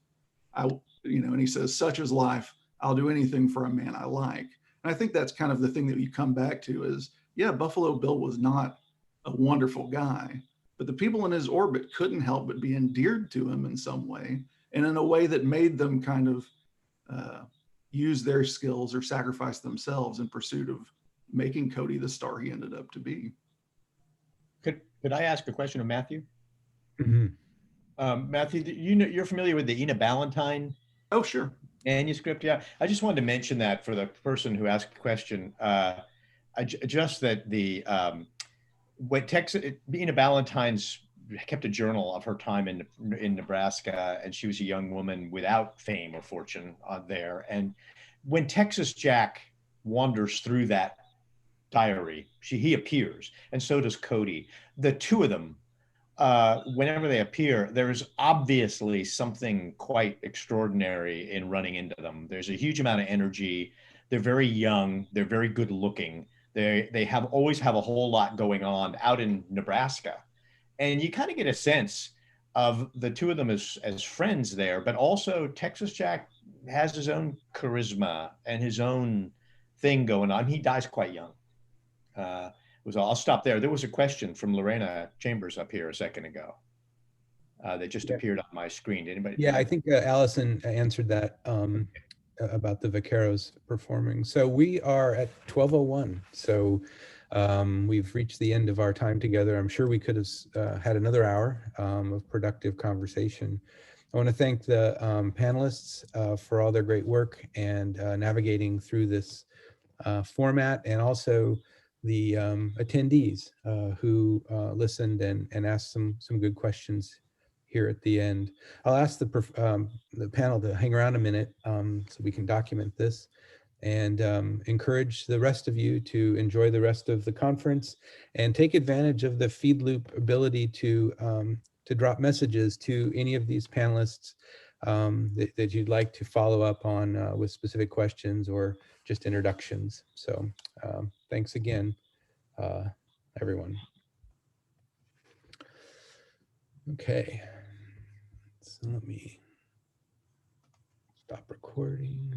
And he says, such is life. I'll do anything for a man I like. And I think that's kind of the thing that you come back to is, yeah, Buffalo Bill was not a wonderful guy, but the people in his orbit couldn't help but be endeared to him in some way, and in a way that made them kind of use their skills or sacrifice themselves in pursuit of making Cody the star he ended up to be. Could I ask a question of Matthew? Mm-hmm. Matthew, you're familiar with the Ina Ballantyne Oh, sure. manuscript? Yeah, I just wanted to mention that for the person who asked the question. Just that when Ina Ballantyne's kept a journal of her time in Nebraska, and she was a young woman without fame or fortune there. And when Texas Jack wanders through that diary, he appears, and so does Cody. The two of them, whenever they appear, there's obviously something quite extraordinary in running into them. There's a huge amount of energy. They're very young. They're very good looking. They always have a whole lot going on out in Nebraska. And you kind of get a sense of the two of them as friends there, but also Texas Jack has his own charisma and his own thing going on. He dies quite young. I'll stop there. There was a question from Lorena Chambers up here a second ago that just appeared on my screen. Did anybody? Yeah, I think Allison answered that about the Vaqueros performing. So we are at 12:01. So we've reached the end of our time together. I'm sure we could have had another hour of productive conversation. I want to thank the panelists for all their great work and navigating through this format, and also the attendees who listened and asked some good questions here at the end. I'll ask the panel to hang around a minute so we can document this, and encourage the rest of you to enjoy the rest of the conference and take advantage of the feed loop ability to drop messages to any of these panelists that you'd like to follow up on with specific questions or just introductions. So thanks again, everyone. Okay, so let me stop recording.